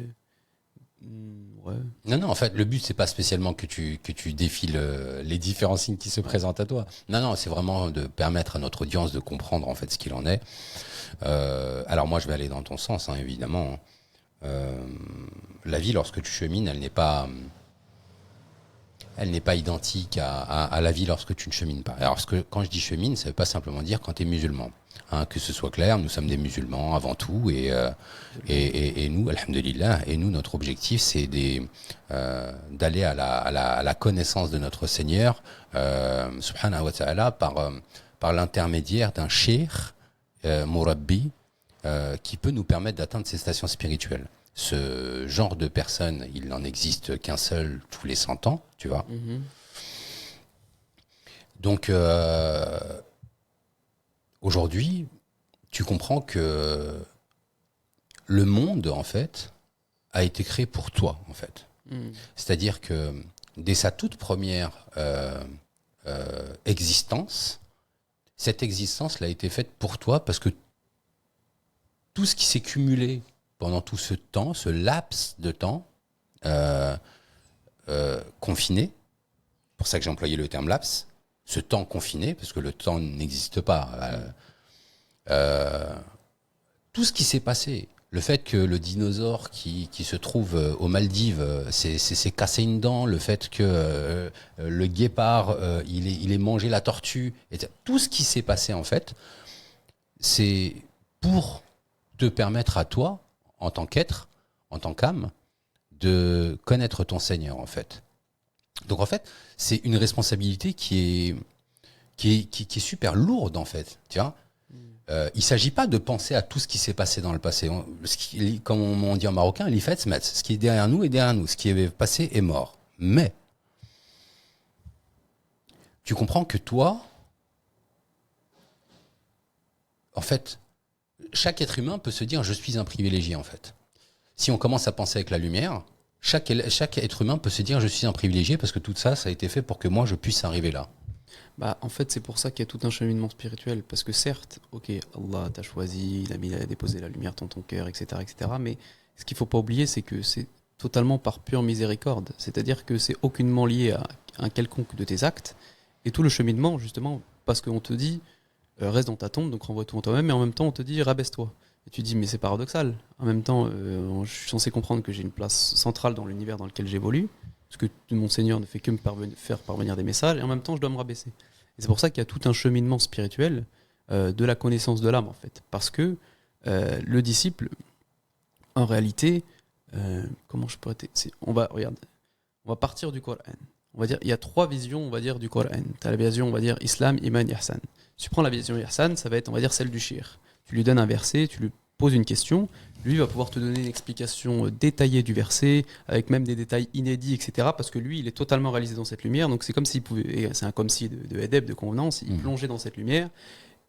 Ouais. Non, en fait, le but, c'est pas spécialement que tu défiles les différents signes qui se présentent à toi. Non, c'est vraiment de permettre à notre audience de comprendre, en fait, ce qu'il en est. Alors, moi, je vais aller dans ton sens, hein, évidemment. La vie, lorsque tu chemines, elle n'est pas identique à la vie lorsque tu ne chemines pas. Alors, quand je dis chemine, ça veut pas simplement dire quand tu es musulman. Hein, que ce soit clair, nous sommes des musulmans avant tout et nous, alhamdulillah, et nous, notre objectif, c'est d'aller à la connaissance de notre Seigneur, subhanahu wa ta'ala, par l'intermédiaire d'un cheikh, murabbi, qui peut nous permettre d'atteindre ces stations spirituelles. Ce genre de personne, il n'en existe qu'un seul tous les 100 ans, tu vois. Donc, aujourd'hui, tu comprends que le monde, en fait, a été créé pour toi, en fait. C'est-à-dire que dès sa toute première existence, cette existence, elle a été faite pour toi parce que tout ce qui s'est cumulé pendant tout ce temps, ce laps de temps confiné, c'est pour ça que j'ai employé le terme laps, ce temps confiné, parce que le temps n'existe pas. Tout ce qui s'est passé, le fait que le dinosaure qui se trouve aux Maldives s'est cassé une dent, le fait que le guépard il ait mangé la tortue, tout ce qui s'est passé en fait, c'est pour te permettre à toi, en tant qu'être, en tant qu'âme, de connaître ton Seigneur en fait. Donc en fait, c'est une responsabilité qui est super lourde en fait, tu vois. Il ne s'agit pas de penser à tout ce qui s'est passé dans le passé. Comme on dit en marocain, ce qui est derrière nous est derrière nous. Ce qui est passé est mort. Mais, tu comprends que toi, en fait, chaque être humain peut se dire « je suis un privilégié » en fait. Si on commence à penser avec la lumière, chaque être humain peut se dire « je suis un privilégié » parce que tout ça, ça a été fait pour que moi, je puisse arriver là. Bah, en fait, c'est pour ça qu'il y a tout un cheminement spirituel. Parce que certes, ok, Allah t'a choisi, il a déposé la lumière dans ton cœur, etc., etc. Mais ce qu'il ne faut pas oublier, c'est que c'est totalement par pure miséricorde. C'est-à-dire que c'est aucunement lié à un quelconque de tes actes. Et tout le cheminement, justement, parce qu'on te dit, reste dans ta tombe, donc renvoie tout en toi-même, mais en même temps, on te dit, rabaisse-toi. Et tu dis, mais c'est paradoxal. En même temps, je suis censé comprendre que j'ai une place centrale dans l'univers dans lequel j'évolue. Parce que mon Seigneur ne fait que me faire parvenir des messages, et en même temps, je dois me rabaisser. Et c'est pour ça qu'il y a tout un cheminement spirituel de la connaissance de l'âme, en fait. Parce que le disciple, en réalité, comment je pourrais... Regarde, on va partir du Coran. On va dire, il y a 3 visions, on va dire, du Coran. Tu as la vision, on va dire, Islam, Iman, Ihsan. Si tu prends la vision Ihsan, ça va être, on va dire, celle du shir. Tu lui donnes un verset, tu lui poses une question, lui va pouvoir te donner une explication détaillée du verset, avec même des détails inédits, etc. Parce que lui, il est totalement réalisé dans cette lumière. Donc c'est comme s'il pouvait, et c'est un comme si de Edeb, de convenance, il plongeait dans cette lumière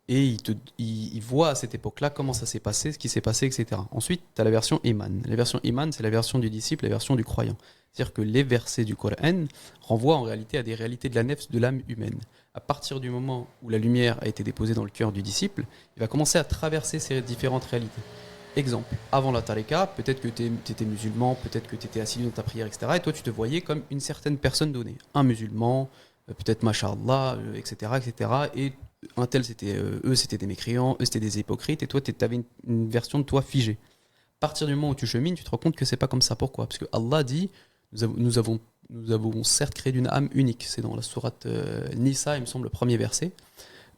et il voit à cette époque-là comment ça s'est passé, ce qui s'est passé, etc. Ensuite, tu as la version Iman. La version Iman, c'est la version du disciple, la version du croyant. C'est-à-dire que les versets du Coran renvoient en réalité à des réalités de la nefs, de l'âme humaine. À partir du moment où la lumière a été déposée dans le cœur du disciple, il va commencer à traverser ces différentes réalités. Exemple, avant la tarika, peut-être que tu étais musulman, peut-être que tu étais assidu dans ta prière, etc. Et toi, tu te voyais comme une certaine personne donnée. Un musulman, peut-être mashallah, etc., etc. Et un tel, eux, c'était des mécréants, eux, c'était des hypocrites. Et toi, tu avais une version de toi figée. À partir du moment où tu chemines, tu te rends compte que c'est pas comme ça. Pourquoi ? Parce que Allah dit, nous avons certes créé d'une âme unique. C'est dans la sourate Nisa, il me semble, le premier verset.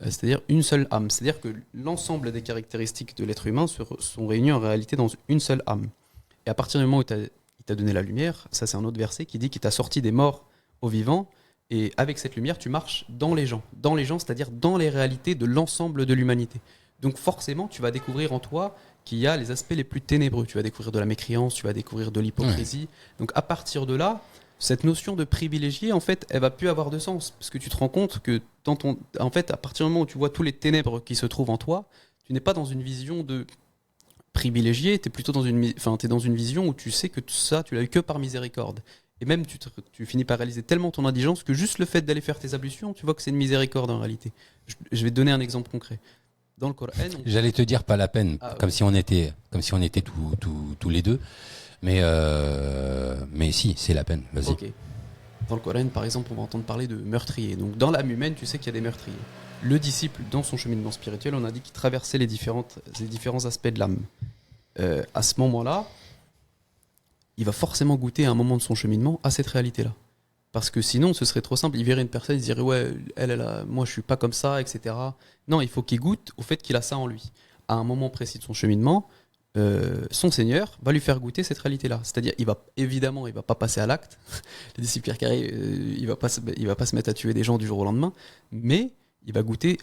C'est-à-dire une seule âme. C'est-à-dire que l'ensemble des caractéristiques de l'être humain sont réunies en réalité dans une seule âme. Et à partir du moment où il t'a donné la lumière, ça c'est un autre verset qui dit qu'il t'a sorti des morts aux vivants, et avec cette lumière, tu marches dans les gens. Dans les gens, c'est-à-dire dans les réalités de l'ensemble de l'humanité. Donc forcément, tu vas découvrir en toi qu'il y a les aspects les plus ténébreux. Tu vas découvrir de la mécréance, tu vas découvrir de l'hypocrisie. Donc à partir de là, cette notion de privilégié, en fait, elle va plus avoir de sens. Parce que tu te rends compte que, en fait, à partir du moment où tu vois tous les ténèbres qui se trouvent en toi, tu n'es pas dans une vision de privilégié, tu es plutôt dans t'es dans une vision où tu sais que tout ça, tu l'as eu que par miséricorde. Et même, tu finis par réaliser tellement ton indigence que juste le fait d'aller faire tes ablutions, tu vois que c'est une miséricorde en réalité. Je vais te donner un exemple concret. Dans le Coran... J'allais te dire pas la peine, comme si on était tous les deux. Mais si, c'est la peine, vas-y. Okay. Dans le Coran, par exemple, on va entendre parler de meurtriers. Donc dans l'âme humaine, tu sais qu'il y a des meurtriers. Le disciple, dans son cheminement spirituel, on a dit qu'il traversait les différents aspects de l'âme. À ce moment-là, il va forcément goûter à un moment de son cheminement à cette réalité-là. Parce que sinon, ce serait trop simple. Il verrait une personne, il se dirait « ouais, moi je suis pas comme ça, etc. » Non, il faut qu'il goûte au fait qu'il a ça en lui. À un moment précis de son cheminement, son Seigneur va lui faire goûter cette réalité-là. C'est-à-dire, il va pas passer à l'acte. Le disciple Pierre Carré, il va pas se mettre à tuer des gens du jour au lendemain, mais il va goûter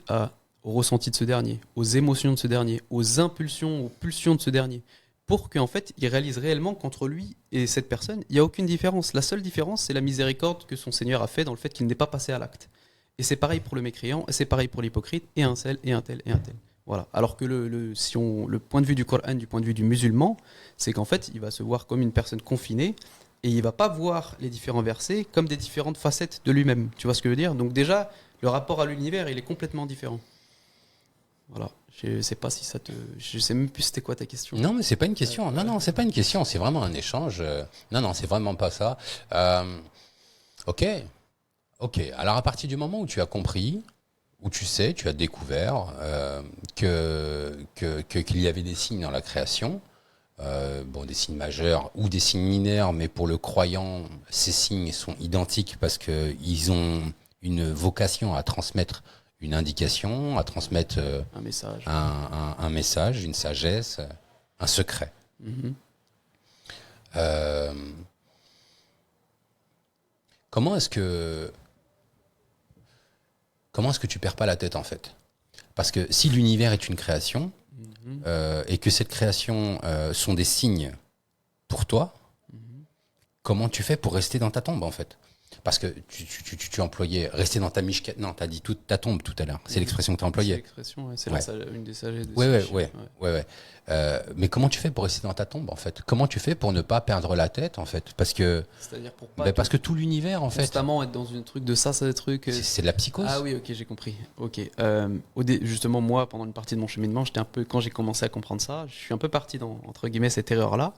au ressenti de ce dernier, aux émotions de ce dernier, aux impulsions, aux pulsions de ce dernier, pour qu'en fait, il réalise réellement qu'entre lui et cette personne, il n'y a aucune différence. La seule différence, c'est la miséricorde que son Seigneur a fait dans le fait qu'il n'est pas passé à l'acte. Et c'est pareil pour le mécréant, et c'est pareil pour l'hypocrite, et un tel, et un tel, et un tel. Voilà. Alors que le point de vue du Coran, du point de vue du musulman, c'est qu'en fait, il va se voir comme une personne confinée et il va pas voir les différents versets comme des différentes facettes de lui-même. Tu vois ce que je veux dire ? Donc déjà, le rapport à l'univers, il est complètement différent. Voilà. Je sais pas si ça te. Je sais même plus c'était quoi ta question. Non, mais c'est pas une question. Non, c'est pas une question. C'est vraiment un échange. Non, c'est vraiment pas ça. Ok. Alors, à partir du moment où tu as compris, où tu sais, tu as découvert qu'il y avait des signes dans la création, des signes majeurs ou des signes mineurs, mais pour le croyant, ces signes sont identiques parce qu'ils ont une vocation à transmettre une indication, à transmettre Un message. un message, une sagesse, un secret. Mhm. Euh, comment est-ce que tu perds pas la tête en fait? Parce que si l'univers est une création Mhm. et que cette création sont des signes pour toi, Mhm. comment tu fais pour rester dans ta tombe en fait? Parce que tu employais rester dans ta mishkat. Non, tu as dit ta tombe tout à l'heure. C'est l'expression que tu as C'est employée. l'expression, ouais. C'est Ouais. une des sagesses de Ouais. Sicile. Mais comment tu fais pour rester dans ta tombe en fait? Comment tu fais pour ne pas perdre la tête en fait? Parce que C'est-à-dire pour pas parce que tout l'univers en fait, constamment être dans un truc de ça, c'est des trucs. c'est de la psychose. Ah oui, ok, j'ai compris. Ok. Justement, moi, pendant une partie de mon cheminement, quand j'ai commencé à comprendre ça, je suis un peu parti dans, entre guillemets, cette erreur-là.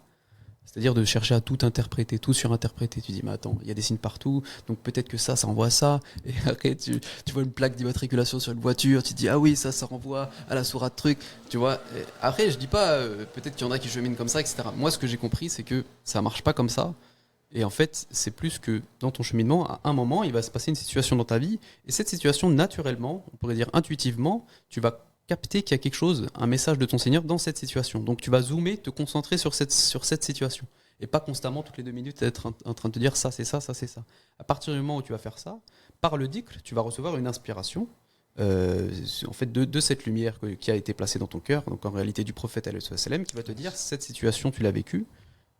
C'est-à-dire de chercher à tout interpréter, tout surinterpréter. Tu dis, mais attends, il y a des signes partout, donc peut-être que ça envoie ça. Et après, tu vois une plaque d'immatriculation sur une voiture, tu te dis, ah oui, ça renvoie à la sourate truc. Tu vois. Et après, je dis pas, peut-être qu'il y en a qui cheminent comme ça, etc. Moi, ce que j'ai compris, c'est que ça marche pas comme ça. Et en fait, c'est plus que dans ton cheminement, à un moment, il va se passer une situation dans ta vie. Et cette situation, naturellement, on pourrait dire intuitivement, tu vas capter qu'il y a quelque chose, un message de ton Seigneur dans cette situation. Donc tu vas zoomer, te concentrer sur cette situation. Et pas constamment, toutes les 2 minutes, être en train de te dire ça, c'est ça, ça, c'est ça. À partir du moment où tu vas faire ça, par le dhikr, tu vas recevoir une inspiration. En fait, de cette lumière qui a été placée dans ton cœur, donc en réalité du prophète alayhi salam, qui va te dire cette situation, tu l'as vécue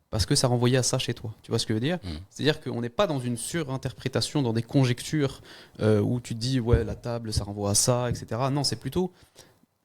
parce que ça renvoyait à ça chez toi. Tu vois ce que je veux dire? C'est-à-dire qu'on n'est pas dans une surinterprétation, dans des conjectures où tu te dis, ouais, la table, ça renvoie à ça, etc. Non, c'est plutôt,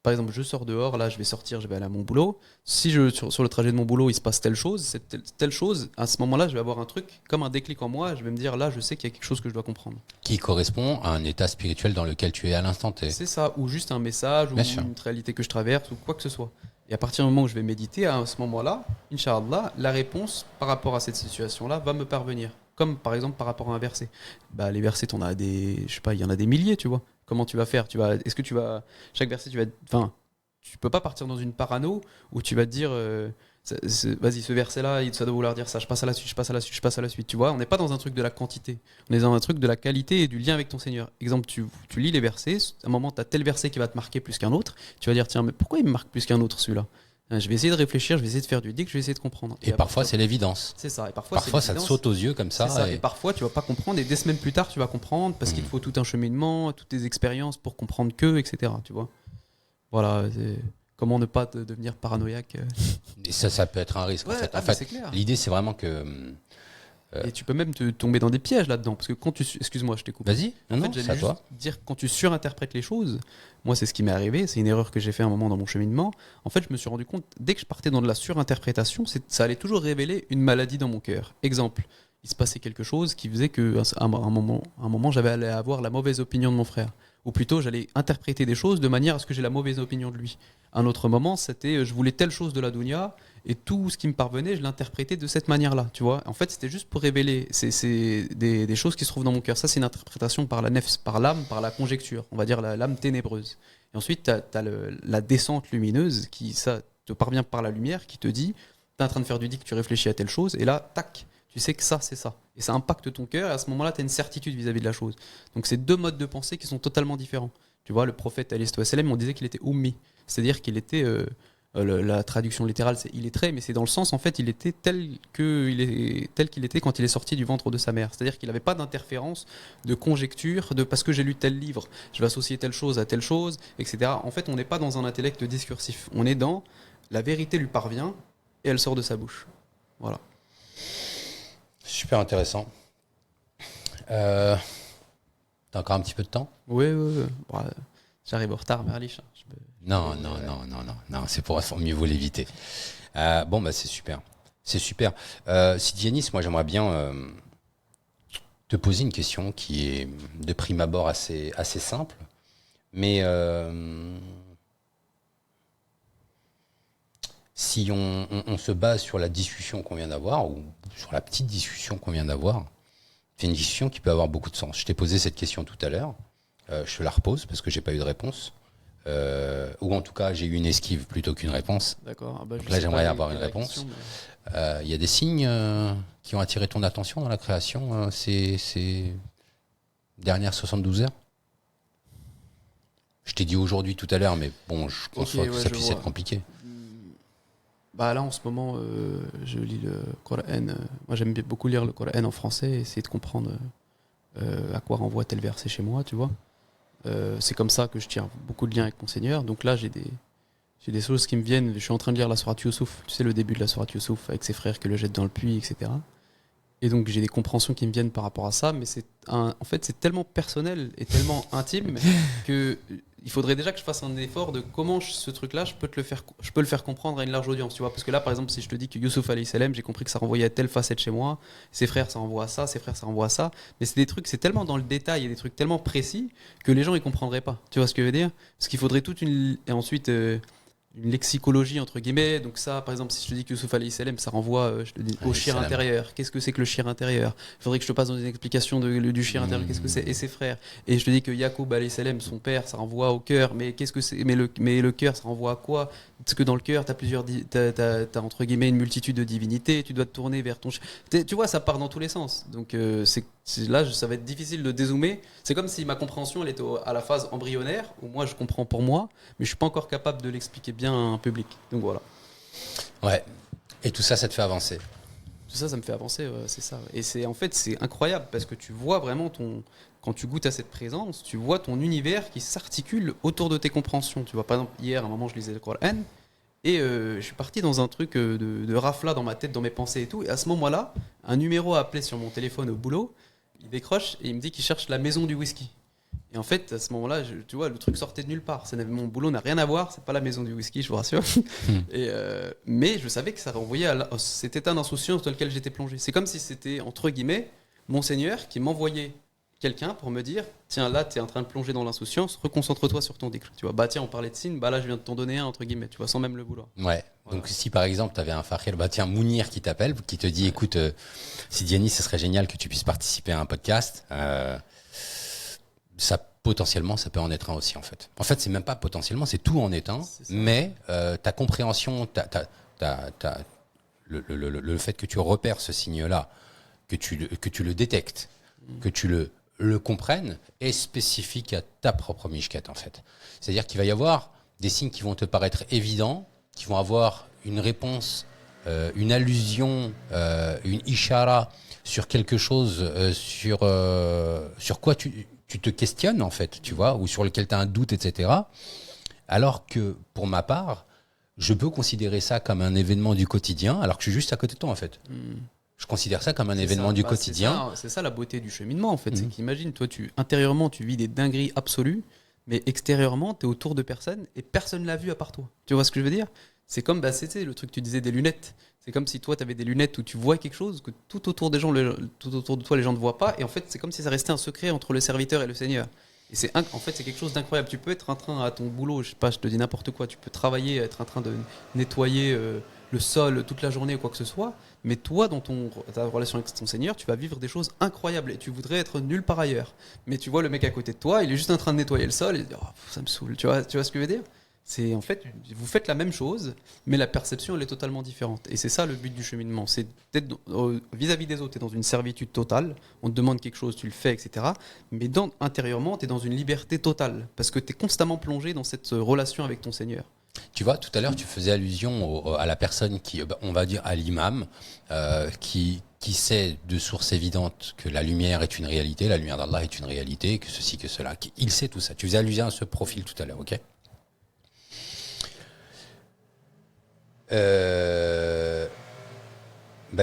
par exemple, je sors dehors, là, je vais aller à mon boulot. Si sur le trajet de mon boulot, il se passe telle chose, telle chose, à ce moment-là, je vais avoir un truc, comme un déclic en moi, je vais me dire, là, je sais qu'il y a quelque chose que je dois comprendre. Qui correspond à un état spirituel dans lequel tu es à l'instant T. C'est ça, ou juste un message, ou Bien sûr. une réalité que je traverse, ou quoi que ce soit. Et à partir du moment où je vais méditer, à ce moment-là, Inch'Allah, la réponse par rapport à cette situation-là va me parvenir. Comme par exemple par rapport à un verset. Bah, les versets, je sais pas, il y en a des milliers, tu vois. Comment tu vas faire? Chaque verset, enfin, tu peux pas partir dans une parano où tu vas te dire, vas-y, ce verset-là, ça doit vouloir dire ça, je passe à la suite, je passe à la suite, je passe à la suite. Tu vois, on n'est pas dans un truc de la quantité, on est dans un truc de la qualité et du lien avec ton Seigneur. Exemple, tu lis les versets, à un moment, tu as tel verset qui va te marquer plus qu'un autre, tu vas dire, tiens, mais pourquoi il me marque plus qu'un autre celui-là? Je vais essayer de réfléchir, je vais essayer de faire du dhikr, je vais essayer de comprendre. Et parfois, c'est l'évidence. C'est ça. Et Parfois, ça te saute aux yeux comme ça. C'est ça. Et parfois, tu vas pas comprendre. Et des semaines plus tard, tu vas comprendre parce qu'il te faut tout un cheminement, toutes tes expériences pour comprendre que, etc. Tu vois. Voilà. Comment ne pas devenir paranoïaque. Et ça peut être un risque. Ouais, en fait, c'est clair. L'idée, c'est vraiment que. Et tu peux même te tomber dans des pièges là-dedans. Parce que quand excuse-moi, je t'ai coupé. Vas-y. En fait, j'allais juste dire, quand tu surinterprètes les choses, moi, c'est ce qui m'est arrivé. C'est une erreur que j'ai fait un moment dans mon cheminement. En fait, je me suis rendu compte, dès que je partais dans de la surinterprétation, ça allait toujours révéler une maladie dans mon cœur. Exemple, il se passait quelque chose qui faisait qu'à un moment, j'allais avoir la mauvaise opinion de mon frère. Ou plutôt, j'allais interpréter des choses de manière à ce que j'ai la mauvaise opinion de lui. Un autre moment, c'était je voulais telle chose de la dunya et tout ce qui me parvenait, je l'interprétais de cette manière-là. Tu vois, en fait, c'était juste pour révéler des choses qui se trouvent dans mon cœur. Ça, c'est une interprétation par la nefs, par l'âme, par la conjecture. On va dire l'âme ténébreuse. Et ensuite, tu as la descente lumineuse qui ça te parvient par la lumière, qui te dit tu es en train de faire du dhikr, tu réfléchis à telle chose, et là, tac, tu sais que ça, c'est ça. Et ça impacte ton cœur, et à ce moment-là, tu as une certitude vis-à-vis de la chose. Donc, c'est deux modes de pensée qui sont totalement différents. Tu vois, le prophète, alayhi salam, on disait qu'il était ummi, c'est-à-dire qu'il était. La traduction littérale, c'est illettré, mais c'est dans le sens, en fait, il était tel qu'il était quand il est sorti du ventre de sa mère. C'est-à-dire qu'il n'avait pas d'interférence, de conjecture, de parce que j'ai lu tel livre, je vais associer telle chose à telle chose, etc. En fait, on n'est pas dans un intellect discursif. On est dans la vérité lui parvient et elle sort de sa bouche. Voilà. Super intéressant. T'as encore un petit peu de temps? Oui. Bon, j'arrive en retard, mais allez, Non, c'est pour mieux vaut l'éviter. C'est super. C'est super. Sidi Yanis, moi j'aimerais bien te poser une question qui est de prime abord assez simple, mais si on se base sur la discussion qu'on vient d'avoir, ou sur la petite discussion qu'on vient d'avoir, c'est une discussion qui peut avoir beaucoup de sens. Je t'ai posé cette question tout à l'heure. Je te la repose parce que j'ai pas eu de réponse. Ou en tout cas, j'ai eu une esquive plutôt qu'une réponse. D'accord. Ah bah, Donc là, j'aimerais avoir une réponse. Il y a des signes qui ont attiré ton attention dans la création ces dernières 72 heures? Je t'ai dit aujourd'hui tout à l'heure, mais bon, je conçois que ça puisse être compliqué. Bah là, en ce moment, je lis le Coran. Moi, j'aime beaucoup lire le Coran en français et essayer de comprendre à quoi renvoie tel verset chez moi, tu vois. C'est comme ça que je tiens beaucoup de liens avec mon Seigneur. Donc là, j'ai des choses qui me viennent. Je suis en train de lire la sourate Youssouf. Tu sais, le début de la sourate Youssouf avec ses frères qui le jettent dans le puits, etc. Et donc, j'ai des compréhensions qui me viennent par rapport à ça. Mais en fait, c'est tellement personnel et tellement intime que il faudrait déjà que je fasse un effort de comment ce truc-là, je peux le faire comprendre à une large audience, tu vois. Parce que là, par exemple, si je te dis que Youssouf alayhi salam, j'ai compris que ça renvoyait à telle facette chez moi, ses frères, ça renvoie à ça, ses frères, ça renvoie à ça. Mais c'est des trucs, c'est tellement dans le détail et des trucs tellement précis que les gens, ils comprendraient pas. Tu vois ce que je veux dire? Parce qu'il faudrait et ensuite, une lexicologie, entre guillemets. Donc ça, par exemple, si je te dis que Youssouf alayhi salam, ça renvoie je te dis, au shir intérieur. Qu'est-ce que c'est que le shir intérieur? Il faudrait que je te passe dans une explication du shir intérieur. Qu'est-ce que c'est? Et ses frères. Et je te dis que Yacoub alayhi salam, son père, ça renvoie au cœur. Mais qu'est-ce que c'est? Mais le cœur, ça renvoie à quoi? Parce que dans le cœur, t'as entre guillemets une multitude de divinités. Tu dois te tourner vers ton... Tu vois, ça part dans tous les sens. Donc là, ça va être difficile de dézoomer. C'est comme si ma compréhension, elle était à la phase embryonnaire, où moi, je comprends pour moi, mais je suis pas encore capable de l'expliquer bien à un public. Donc voilà. Ouais. Et tout ça, ça te fait avancer? Tout ça, ça me fait avancer, c'est ça. Et en fait, c'est incroyable parce que tu vois vraiment quand tu goûtes à cette présence, tu vois ton univers qui s'articule autour de tes compréhensions. Tu vois, par exemple, hier, à un moment, je lisais le Coran et je suis parti dans un truc de rafla dans ma tête, dans mes pensées et tout. Et à ce moment-là, un numéro a appelé sur mon téléphone au boulot. Il décroche et il me dit qu'il cherche la maison du whisky. Et en fait, à ce moment-là, tu vois, le truc sortait de nulle part. Mon boulot n'a rien à voir, c'est pas la maison du whisky, je vous rassure. Mais je savais que ça renvoyait à cet état d'insouciance dans lequel j'étais plongé. C'est comme si c'était, entre guillemets, mon Seigneur qui m'envoyait quelqu'un pour me dire tiens, là, tu es en train de plonger dans l'insouciance, reconcentre-toi sur ton dhikr. Tu vois, bah tiens, on parlait de signes, bah là, je viens de t'en donner un, entre guillemets, tu vois, sans même le vouloir. Ouais. Voilà. Donc, si par exemple, tu avais un fakhir, bah tiens, Mounir qui t'appelle, qui te dit écoute, Sidiani, ce serait génial que tu puisses participer à un podcast. Potentiellement, ça peut en être un aussi, en fait. En fait, c'est même pas potentiellement, c'est tout en est un. Mais ta compréhension, le fait que tu repères ce signe-là, que tu le détectes, que tu le comprennes, est spécifique à ta propre mishkat, en fait. C'est-à-dire qu'il va y avoir des signes qui vont te paraître évidents, qui vont avoir une réponse, une allusion, une ishara sur quelque chose, sur quoi tu te questionnes, en fait, tu vois, ou sur lequel tu as un doute, etc. Alors que, pour ma part, je peux considérer ça comme un événement du quotidien, alors que je suis juste à côté de toi, en fait. Je considère ça comme un événement du quotidien. C'est ça la beauté du cheminement, en fait. C'est qu'imagine, toi, intérieurement, tu vis des dingueries absolues, mais extérieurement, tu es autour de personnes et personne ne l'a vu à part toi. Tu vois ce que je veux dire? C'est comme, c'était le truc que tu disais des lunettes. C'est comme si toi, tu avais des lunettes où tu vois quelque chose que tout autour de toi, les gens ne voient pas. Et en fait, c'est comme si ça restait un secret entre le serviteur et le Seigneur. Et en fait, c'est quelque chose d'incroyable. Tu peux être en train, à ton boulot, je sais pas, je te dis n'importe quoi, tu peux travailler, être en train de nettoyer le sol toute la journée ou quoi que ce soit. Mais toi, dans ta relation avec ton Seigneur, tu vas vivre des choses incroyables et tu voudrais être nulle part ailleurs. Mais tu vois le mec à côté de toi, il est juste en train de nettoyer le sol et il dit, oh, ça me saoule. Tu vois ce que je veux dire? C'est en fait, vous faites la même chose, mais la perception, elle est totalement différente. Et c'est ça le but du cheminement. C'est d'être vis-à-vis des autres, tu es dans une servitude totale, on te demande quelque chose, tu le fais, etc. Mais intérieurement, tu es dans une liberté totale, parce que tu es constamment plongé dans cette relation avec ton Seigneur. Tu vois, tout à l'heure, tu faisais allusion à la personne qui, on va dire à l'imam, qui sait de source évidente que la lumière est une réalité, la lumière d'Allah est une réalité, que ceci, que cela. Il sait tout ça. Tu faisais allusion à ce profil tout à l'heure, ok?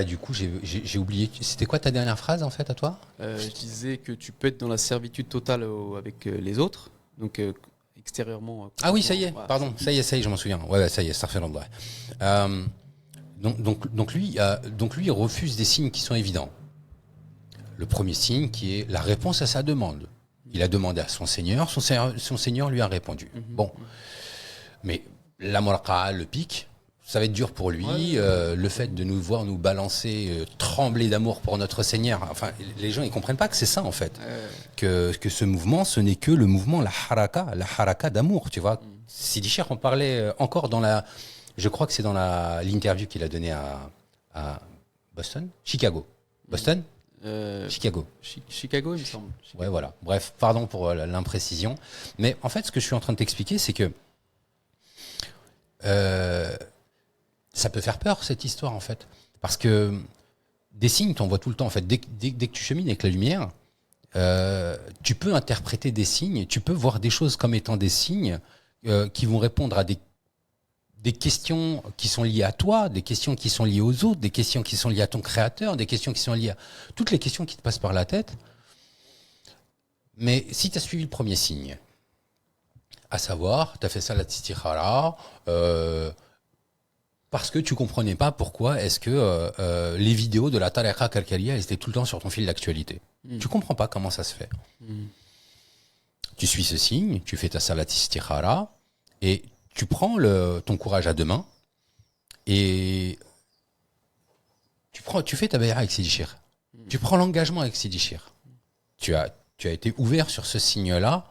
Du coup, j'ai oublié. C'était quoi ta dernière phrase en fait à toi? Je disais que tu peux être dans la servitude totale avec les autres, donc extérieurement. Ah oui, ça y est. Voilà, pardon, ça y est, je m'en souviens. Ouais, ça y est, ça fait longtemps. Donc lui, il refuse des signes qui sont évidents. Le premier signe qui est la réponse à sa demande. Il a demandé à son Seigneur, son Seigneur lui a répondu. Bon, mais la morqa, le pic. Ça va être dur pour lui. Le fait de nous voir nous balancer, trembler d'amour pour notre Seigneur. Enfin, les gens ils comprennent pas que c'est ça en fait. Que ce mouvement, ce n'est que le mouvement, la haraka d'amour. Tu vois. Sidi Cheikh en parlait encore dans la. Je crois que c'est dans l'interview qu'il a donnée à Boston, Chicago. Boston. Chicago. Chicago, il me semble. Ouais, voilà. Bref, pardon pour l'imprécision. Mais en fait, ce que je suis en train de t'expliquer, c'est que ça peut faire peur, cette histoire, en fait. Parce que des signes, t'en vois tout le temps. En fait, dès que tu chemines avec la lumière, tu peux interpréter des signes, tu peux voir des choses comme étant des signes qui vont répondre à des questions qui sont liées à toi, des questions qui sont liées aux autres, des questions qui sont liées à ton créateur, des questions qui sont liées à toutes les questions qui te passent par la tête. Mais si tu as suivi le premier signe, à savoir, tu as fait ça la tistikhara, parce que tu comprenais pas pourquoi est-ce que les vidéos de la tariqa kalkalia étaient tout le temps sur ton fil d'actualité. Tu comprends pas comment ça se fait. Tu suis ce signe, tu fais ta salat istikhara et tu prends ton courage à deux mains et tu fais ta bay'a avec Sidi Cheikh. Tu prends l'engagement avec Sidi Cheikh. Tu as été ouvert sur ce signe-là.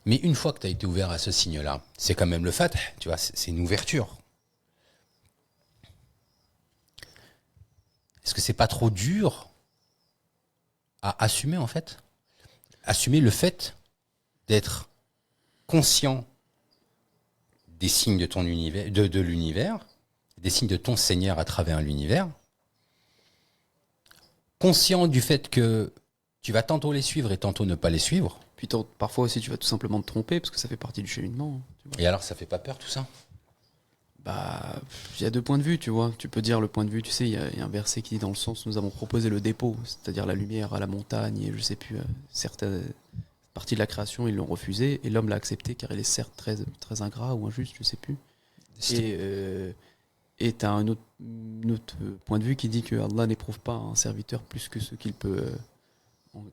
Mais une fois que tu as été ouvert à ce signe-là, c'est quand même le fath, tu vois, c'est une ouverture. Est-ce que c'est pas trop dur à assumer, en fait? Assumer le fait d'être conscient des signes de ton univers, de l'univers, des signes de ton Seigneur à travers l'univers, conscient du fait que tu vas tantôt les suivre et tantôt ne pas les suivre. Puis parfois aussi, tu vas tout simplement te tromper parce que ça fait partie du cheminement. Tu vois. Et alors, ça fait pas peur tout ça? Bah, il y a deux points de vue, tu vois. Tu peux dire le point de vue, tu sais, il y a un verset qui dit dans le sens nous avons proposé le dépôt, c'est-à-dire la lumière à la montagne et je sais plus, certaines parties de la création, ils l'ont refusé et l'homme l'a accepté car il est certes très, très ingrat ou injuste, je sais plus. Et tu as un autre point de vue qui dit que Allah n'éprouve pas un serviteur plus que ce qu'il peut.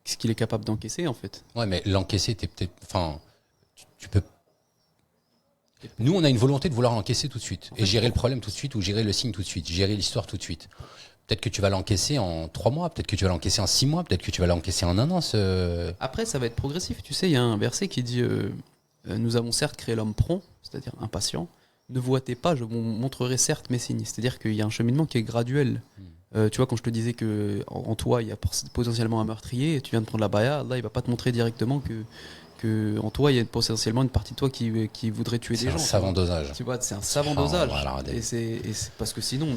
Ce qu'il est capable d'encaisser en fait. Ouais, mais l'encaisser, t'es peut-être. Enfin, tu peux. Nous, on a une volonté de vouloir l'encaisser tout de suite. Et gérer le problème tout de suite ou gérer le signe tout de suite. Gérer l'histoire tout de suite. Peut-être que tu vas l'encaisser en 3 mois, peut-être que tu vas l'encaisser en 6 mois, peut-être que tu vas l'encaisser en 1 an. Après, ça va être progressif. Tu sais, il y a un verset qui dit nous avons certes créé l'homme prompt, c'est-à-dire impatient. Ne vois-t-il pas, je vous montrerai certes mes signes. C'est-à-dire qu'il y a un cheminement qui est graduel. Tu vois, quand je te disais que en toi, il y a potentiellement un meurtrier, et tu viens de prendre la baya, là, il va pas te montrer directement que en toi, il y a potentiellement une partie de toi qui voudrait tuer des gens. C'est un savant dosage. Tu vois, c'est un savant dosage. Voilà, et c'est parce que sinon,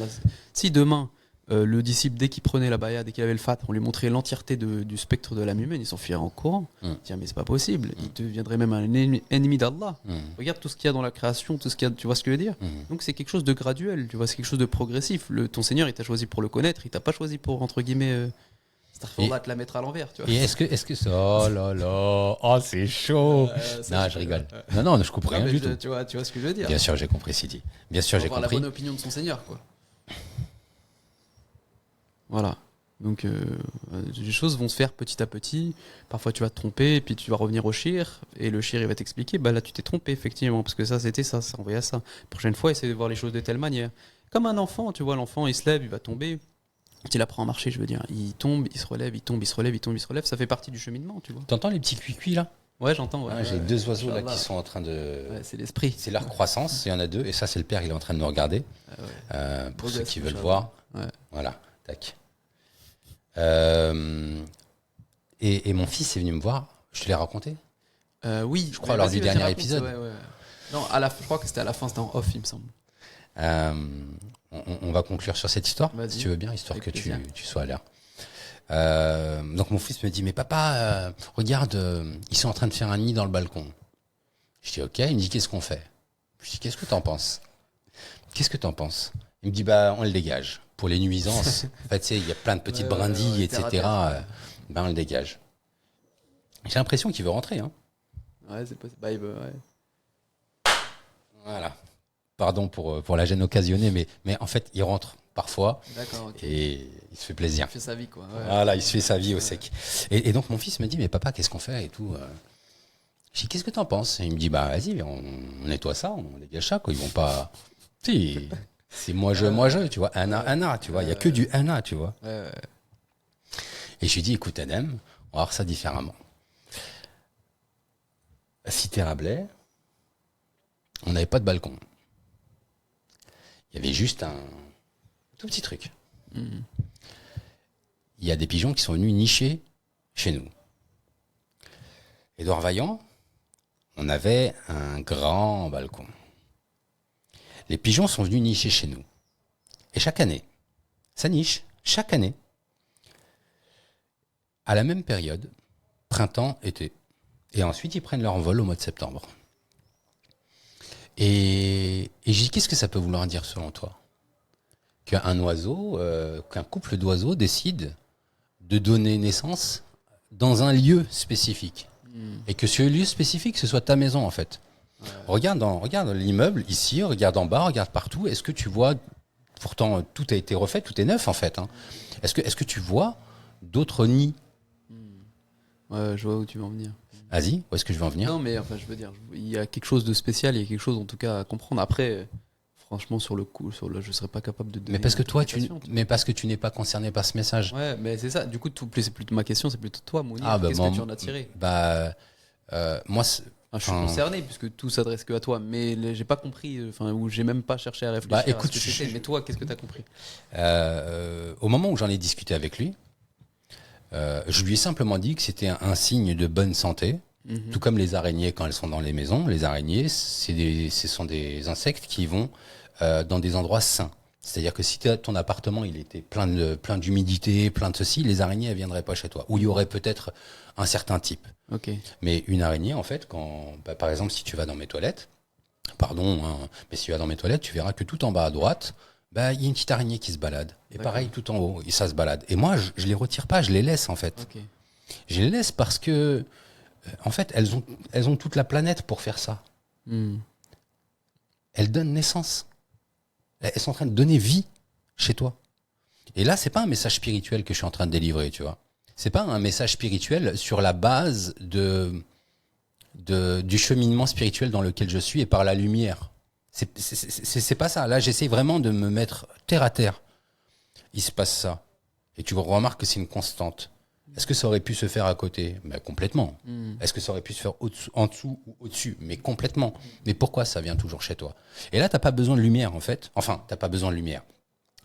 si demain, le disciple, dès qu'il prenait la baya, dès qu'il avait le fat, on lui montrait l'entièreté du spectre de l'âme humaine, il s'enfuirait en courant. Tiens, mais c'est pas possible. Il deviendrait même un ennemi d'Allah. Regarde tout ce qu'il y a dans la création, tout ce qu'il y a, tu vois ce que je veux dire. Donc c'est quelque chose de graduel, tu vois, c'est quelque chose de progressif. Ton Seigneur, il t'a choisi pour le connaître, il t'a pas choisi pour, entre guillemets, te la mettre à l'envers, tu vois. Et est-ce que ça. Oh là là, oh c'est chaud. Non, je rigole. Non, je comprends rien du tout. Tu vois ce que je veux dire. Bien sûr, j'ai compris, Sidi. Bien sûr, j'ai compris. Avoir la bonne opinion de son Seigneur, quoi. Voilà. Donc, les choses vont se faire petit à petit. Parfois, tu vas te tromper, et puis tu vas revenir au shir, et le shir, il va t'expliquer, bah là, tu t'es trompé, effectivement, parce que ça, c'était ça, ça envoyait à ça. Prochaine fois, essaie de voir les choses de telle manière. Comme un enfant, tu vois, l'enfant, il se lève, il va tomber. Quand il apprend à marcher, je veux dire, il tombe, il se relève, il tombe, il se relève, il tombe, il se relève. Ça fait partie du cheminement, tu vois. T'entends les petits cuicuis là? Ouais, j'entends. Ouais, j'ai 2 oiseaux là qui sont en train de. Ouais, c'est l'esprit. C'est leur croissance. Il y en a 2, et ça, c'est le père, il est en train de nous regarder. Pour ceux qui veulent voir. Ouais. Voilà, tac. Et mon fils est venu me voir. Je te l'ai raconté? Oui, je crois lors du dernier épisode. Ouais. Non, je crois que c'était à la fin, c'était en off, il me semble. On va conclure sur cette histoire, si tu veux bien, histoire que tu sois à l'heure. Donc mon fils me dit, mais papa, regarde, ils sont en train de faire un nid dans le balcon. Je dis, ok. Il me dit, qu'est-ce qu'on fait? Je dis, qu'est-ce que t'en penses? Il me dit, bah on le dégage. Pour les nuisances, en fait, il y a plein de petites brindilles, etc. Ben on le dégage. J'ai l'impression qu'il veut rentrer. Hein. Ouais, c'est possible. Bah, il veut, ouais. Voilà. Pardon pour la gêne occasionnée, mais en fait, il rentre parfois. D'accord, ok. Et il se fait plaisir. Il fait sa vie, quoi. Ouais. Voilà, il se fait sa vie au sec. Et donc, mon fils me dit, mais papa, qu'est-ce qu'on fait et tout. Je dis, qu'est-ce que t'en penses? Et il me dit, bah, vas-y, on nettoie ça, on dégage ça, quoi. Ils vont pas. Si, c'est moi je, tu vois. Anna, tu vois. Il y a que du Anna, tu vois. Ouais. Et je lui dis, écoute, Adem, on va voir ça différemment. Cité Rabelais, on n'avait pas de balcon. Il y avait juste un tout petit truc. Mhm. Il y a des pigeons qui sont venus nicher chez nous. Édouard Vaillant, on avait un grand balcon. Les pigeons sont venus nicher chez nous. Et chaque année, ça niche, chaque année, à la même période, printemps, été. Et ensuite, ils prennent leur envol au mois de septembre. Et je dis, qu'est-ce que ça peut vouloir dire selon toi ? Qu'un oiseau, qu'un couple d'oiseaux décide de donner naissance dans un lieu spécifique. Et que ce lieu spécifique, ce soit ta maison, en fait. Ouais. Regarde l'immeuble, ici, regarde en bas, regarde partout. Est-ce que tu vois, pourtant, tout a été refait, tout est neuf, en fait. Hein. Est-ce que tu vois d'autres nids ? Ouais, je vois où tu veux en venir. Vas-y, où est-ce que je vais en venir ? Non, mais enfin, je veux dire, il y a quelque chose de spécial, il y a quelque chose en tout cas à comprendre. Après, franchement, sur le coup, je serais pas capable de donner. Mais parce que tu n'es pas concerné par ce message. Ouais, mais c'est ça. Du coup, c'est plutôt ma question, c'est plutôt toi, Mounir. Ah, bah, qu'est-ce que tu en as tiré ? Moi, je suis concerné puisque tout s'adresse que à toi, mais j'ai pas compris, ou j'ai même pas cherché à réfléchir. Bah, écoute, à ce que c'était. Mais toi, qu'est-ce que tu as compris ? Au moment où j'en ai discuté avec lui, je lui ai simplement dit que c'était un signe de bonne santé. Tout comme les araignées quand elles sont dans les maisons. Les araignées, ce sont des insectes qui vont dans des endroits sains. C'est-à-dire que si ton appartement il était plein d'humidité, plein de ceci, les araignées elles viendraient pas chez toi. Ou il y aurait peut-être un certain type. Okay. Mais une araignée, en fait, par exemple, si tu vas dans mes toilettes, mais si tu vas dans mes toilettes, tu verras que tout en bas à droite, il y a une petite araignée qui se balade. Et pareil, tout en haut, et ça se balade. Et moi, je les retire pas, je les laisse en fait. Okay. Je les laisse parce que en fait, elles ont toute la planète pour faire ça. Elles donnent naissance. Elles sont en train de donner vie chez toi. Et là, c'est pas un message spirituel que je suis en train de délivrer, tu vois. C'est pas un message spirituel sur la base du cheminement spirituel dans lequel je suis et par la lumière. C'est pas ça. Là, j'essaie vraiment de me mettre terre à terre. Il se passe ça. Et tu remarques que c'est une constante. Est-ce que ça aurait pu se faire à côté ? Complètement. Est-ce que ça aurait pu se faire en dessous ou au-dessus ? Mais complètement. Mais pourquoi ça vient toujours chez toi ? Et là, t'as pas besoin de lumière, en fait. Enfin, t'as pas besoin de lumière.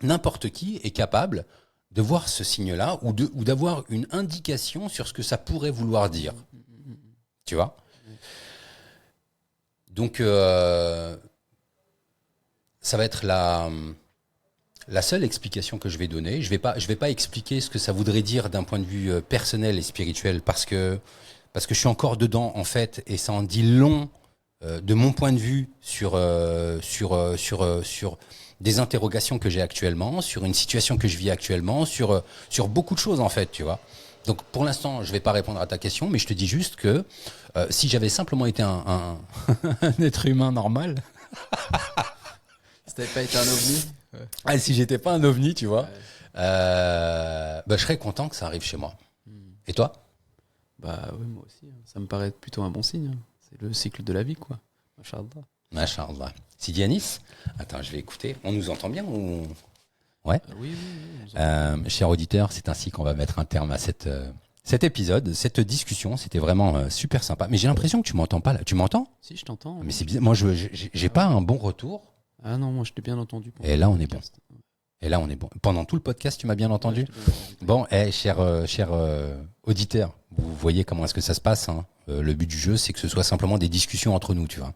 N'importe qui est capable de voir ce signe-là ou d'avoir une indication sur ce que ça pourrait vouloir dire. Tu vois ? Donc, ça va être la seule explication que je vais donner. Je vais pas expliquer ce que ça voudrait dire d'un point de vue personnel et spirituel parce que je suis encore dedans en fait et ça en dit long de mon point de vue sur des interrogations que j'ai actuellement, sur une situation que je vis actuellement, sur beaucoup de choses en fait, tu vois. Donc pour l'instant, je vais pas répondre à ta question, mais je te dis juste que si j'avais simplement été un être humain normal, si t'avais pas été un ovni. Ouais. Si j'étais pas un ovni, tu vois, je serais content que ça arrive chez moi. Et toi ? Bah oui, moi aussi. Ça me paraît plutôt un bon signe. C'est le cycle de la vie, quoi. Machallah. Machallah. Sidi Anis ? Attends, je vais écouter. On nous entend bien ou... Ouais. Oui. Chers auditeurs, c'est ainsi qu'on va mettre un terme à cet épisode, cette discussion. C'était vraiment super sympa. Mais j'ai l'impression que tu m'entends pas là. Tu m'entends ? Si, je t'entends. Mais c'est bizarre. Moi, j'ai pas un bon retour. Ah non, moi je t'ai bien entendu. Et là, on est bon. Pendant tout le podcast, tu m'as bien entendu ? Bon, cher auditeur, vous voyez comment est-ce que ça se passe. Hein. Le but du jeu, c'est que ce soit simplement des discussions entre nous, tu vois.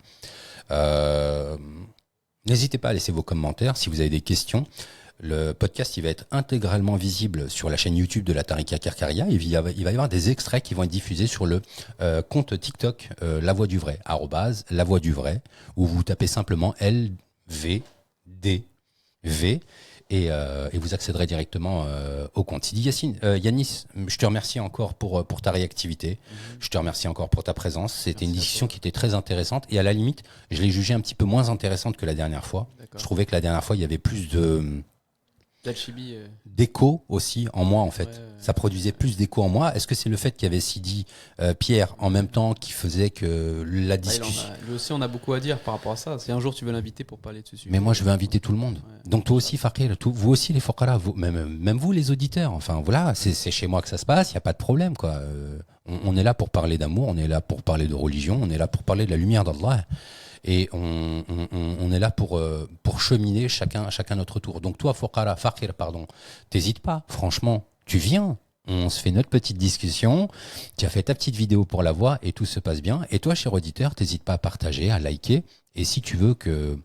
N'hésitez pas à laisser vos commentaires si vous avez des questions. Le podcast, il va être intégralement visible sur la chaîne YouTube de la Tariqa Kerkaria. Il va y avoir des extraits qui vont être diffusés sur le compte TikTok La Voix du Vrai, @La Voix du Vrai, où vous tapez simplement LVDV et vous accéderez directement au compte. Sidi Yanis, je te remercie encore pour ta réactivité. Je te remercie encore pour ta présence. C'était une discussion qui était très intéressante et à la limite, je l'ai jugée un petit peu moins intéressante que la dernière fois. D'accord. Je trouvais que la dernière fois, il y avait plus de Dalchibi, d'écho aussi en moi en fait. Ouais. Ça produisait plus d'écho en moi. Est-ce que c'est le fait qu'il y avait Sidi, Pierre en même temps qui faisait que la discussion... lui aussi, on a beaucoup à dire par rapport à ça. Si un jour tu veux l'inviter pour parler de ce sujet. Mais moi je veux inviter tout le monde. Ouais. Donc toi aussi Fakir, vous aussi les Fokara, même vous les auditeurs. Enfin voilà, c'est chez moi que ça se passe, il n'y a pas de problème quoi. On est là pour parler d'amour, on est là pour parler de religion, on est là pour parler de la lumière d'Allah. Et on est là pour cheminer chacun notre tour. Donc toi, Fakir, t'hésites pas. Franchement, tu viens. On se fait notre petite discussion. Tu as fait ta petite vidéo pour la voix et tout se passe bien. Et toi, cher auditeur, t'hésites pas à partager, à liker. Et si tu veux que,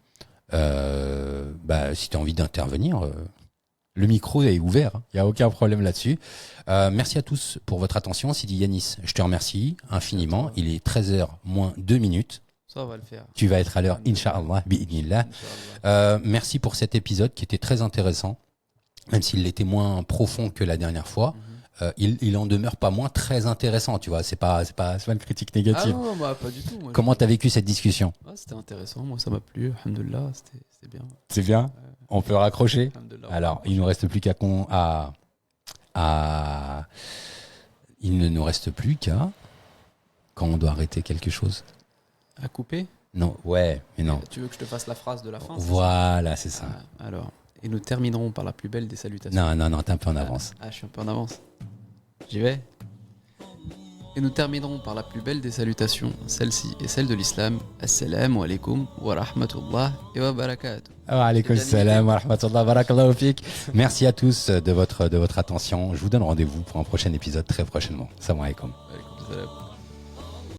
si tu as envie d'intervenir, le micro est ouvert. Il n'y a aucun problème là-dessus. Merci à tous pour votre attention. Sidi Yanis, je te remercie infiniment. Il est 13h moins 2 minutes. Ça, on va le faire. Tu vas être à l'heure, Inch'Allah, bi'idnillah. Merci pour cet épisode qui était très intéressant, même s'il était moins profond que la dernière fois. Il en demeure pas moins très intéressant, tu vois. C'est pas une critique négative. Ah non, bah, pas du tout. Moi, Comment t'as vécu cette discussion? C'était intéressant. Moi, ça m'a plu. Alhamdoulilah, c'était bien. C'est bien. On peut raccrocher. Alors, il nous reste plus qu'à il ne nous reste plus qu'à quand on doit arrêter quelque chose. À couper? Non, ouais, mais non. Tu veux que je te fasse la phrase de la fin? Voilà, c'est ça. Alors, et nous terminerons par la plus belle des salutations. Non, t'es un peu en avance. Je suis un peu en avance. J'y vais. Et nous terminerons par la plus belle des salutations, celle-ci et celle de l'islam. Assalamu alaikum wa rahmatullah et wa barakatuh. Wa alaikum salam wa rahmatullah, barakallahu fik. Merci à tous de votre attention. Je vous donne rendez-vous pour un prochain épisode très prochainement. Salam alaikum. Alaikum salam.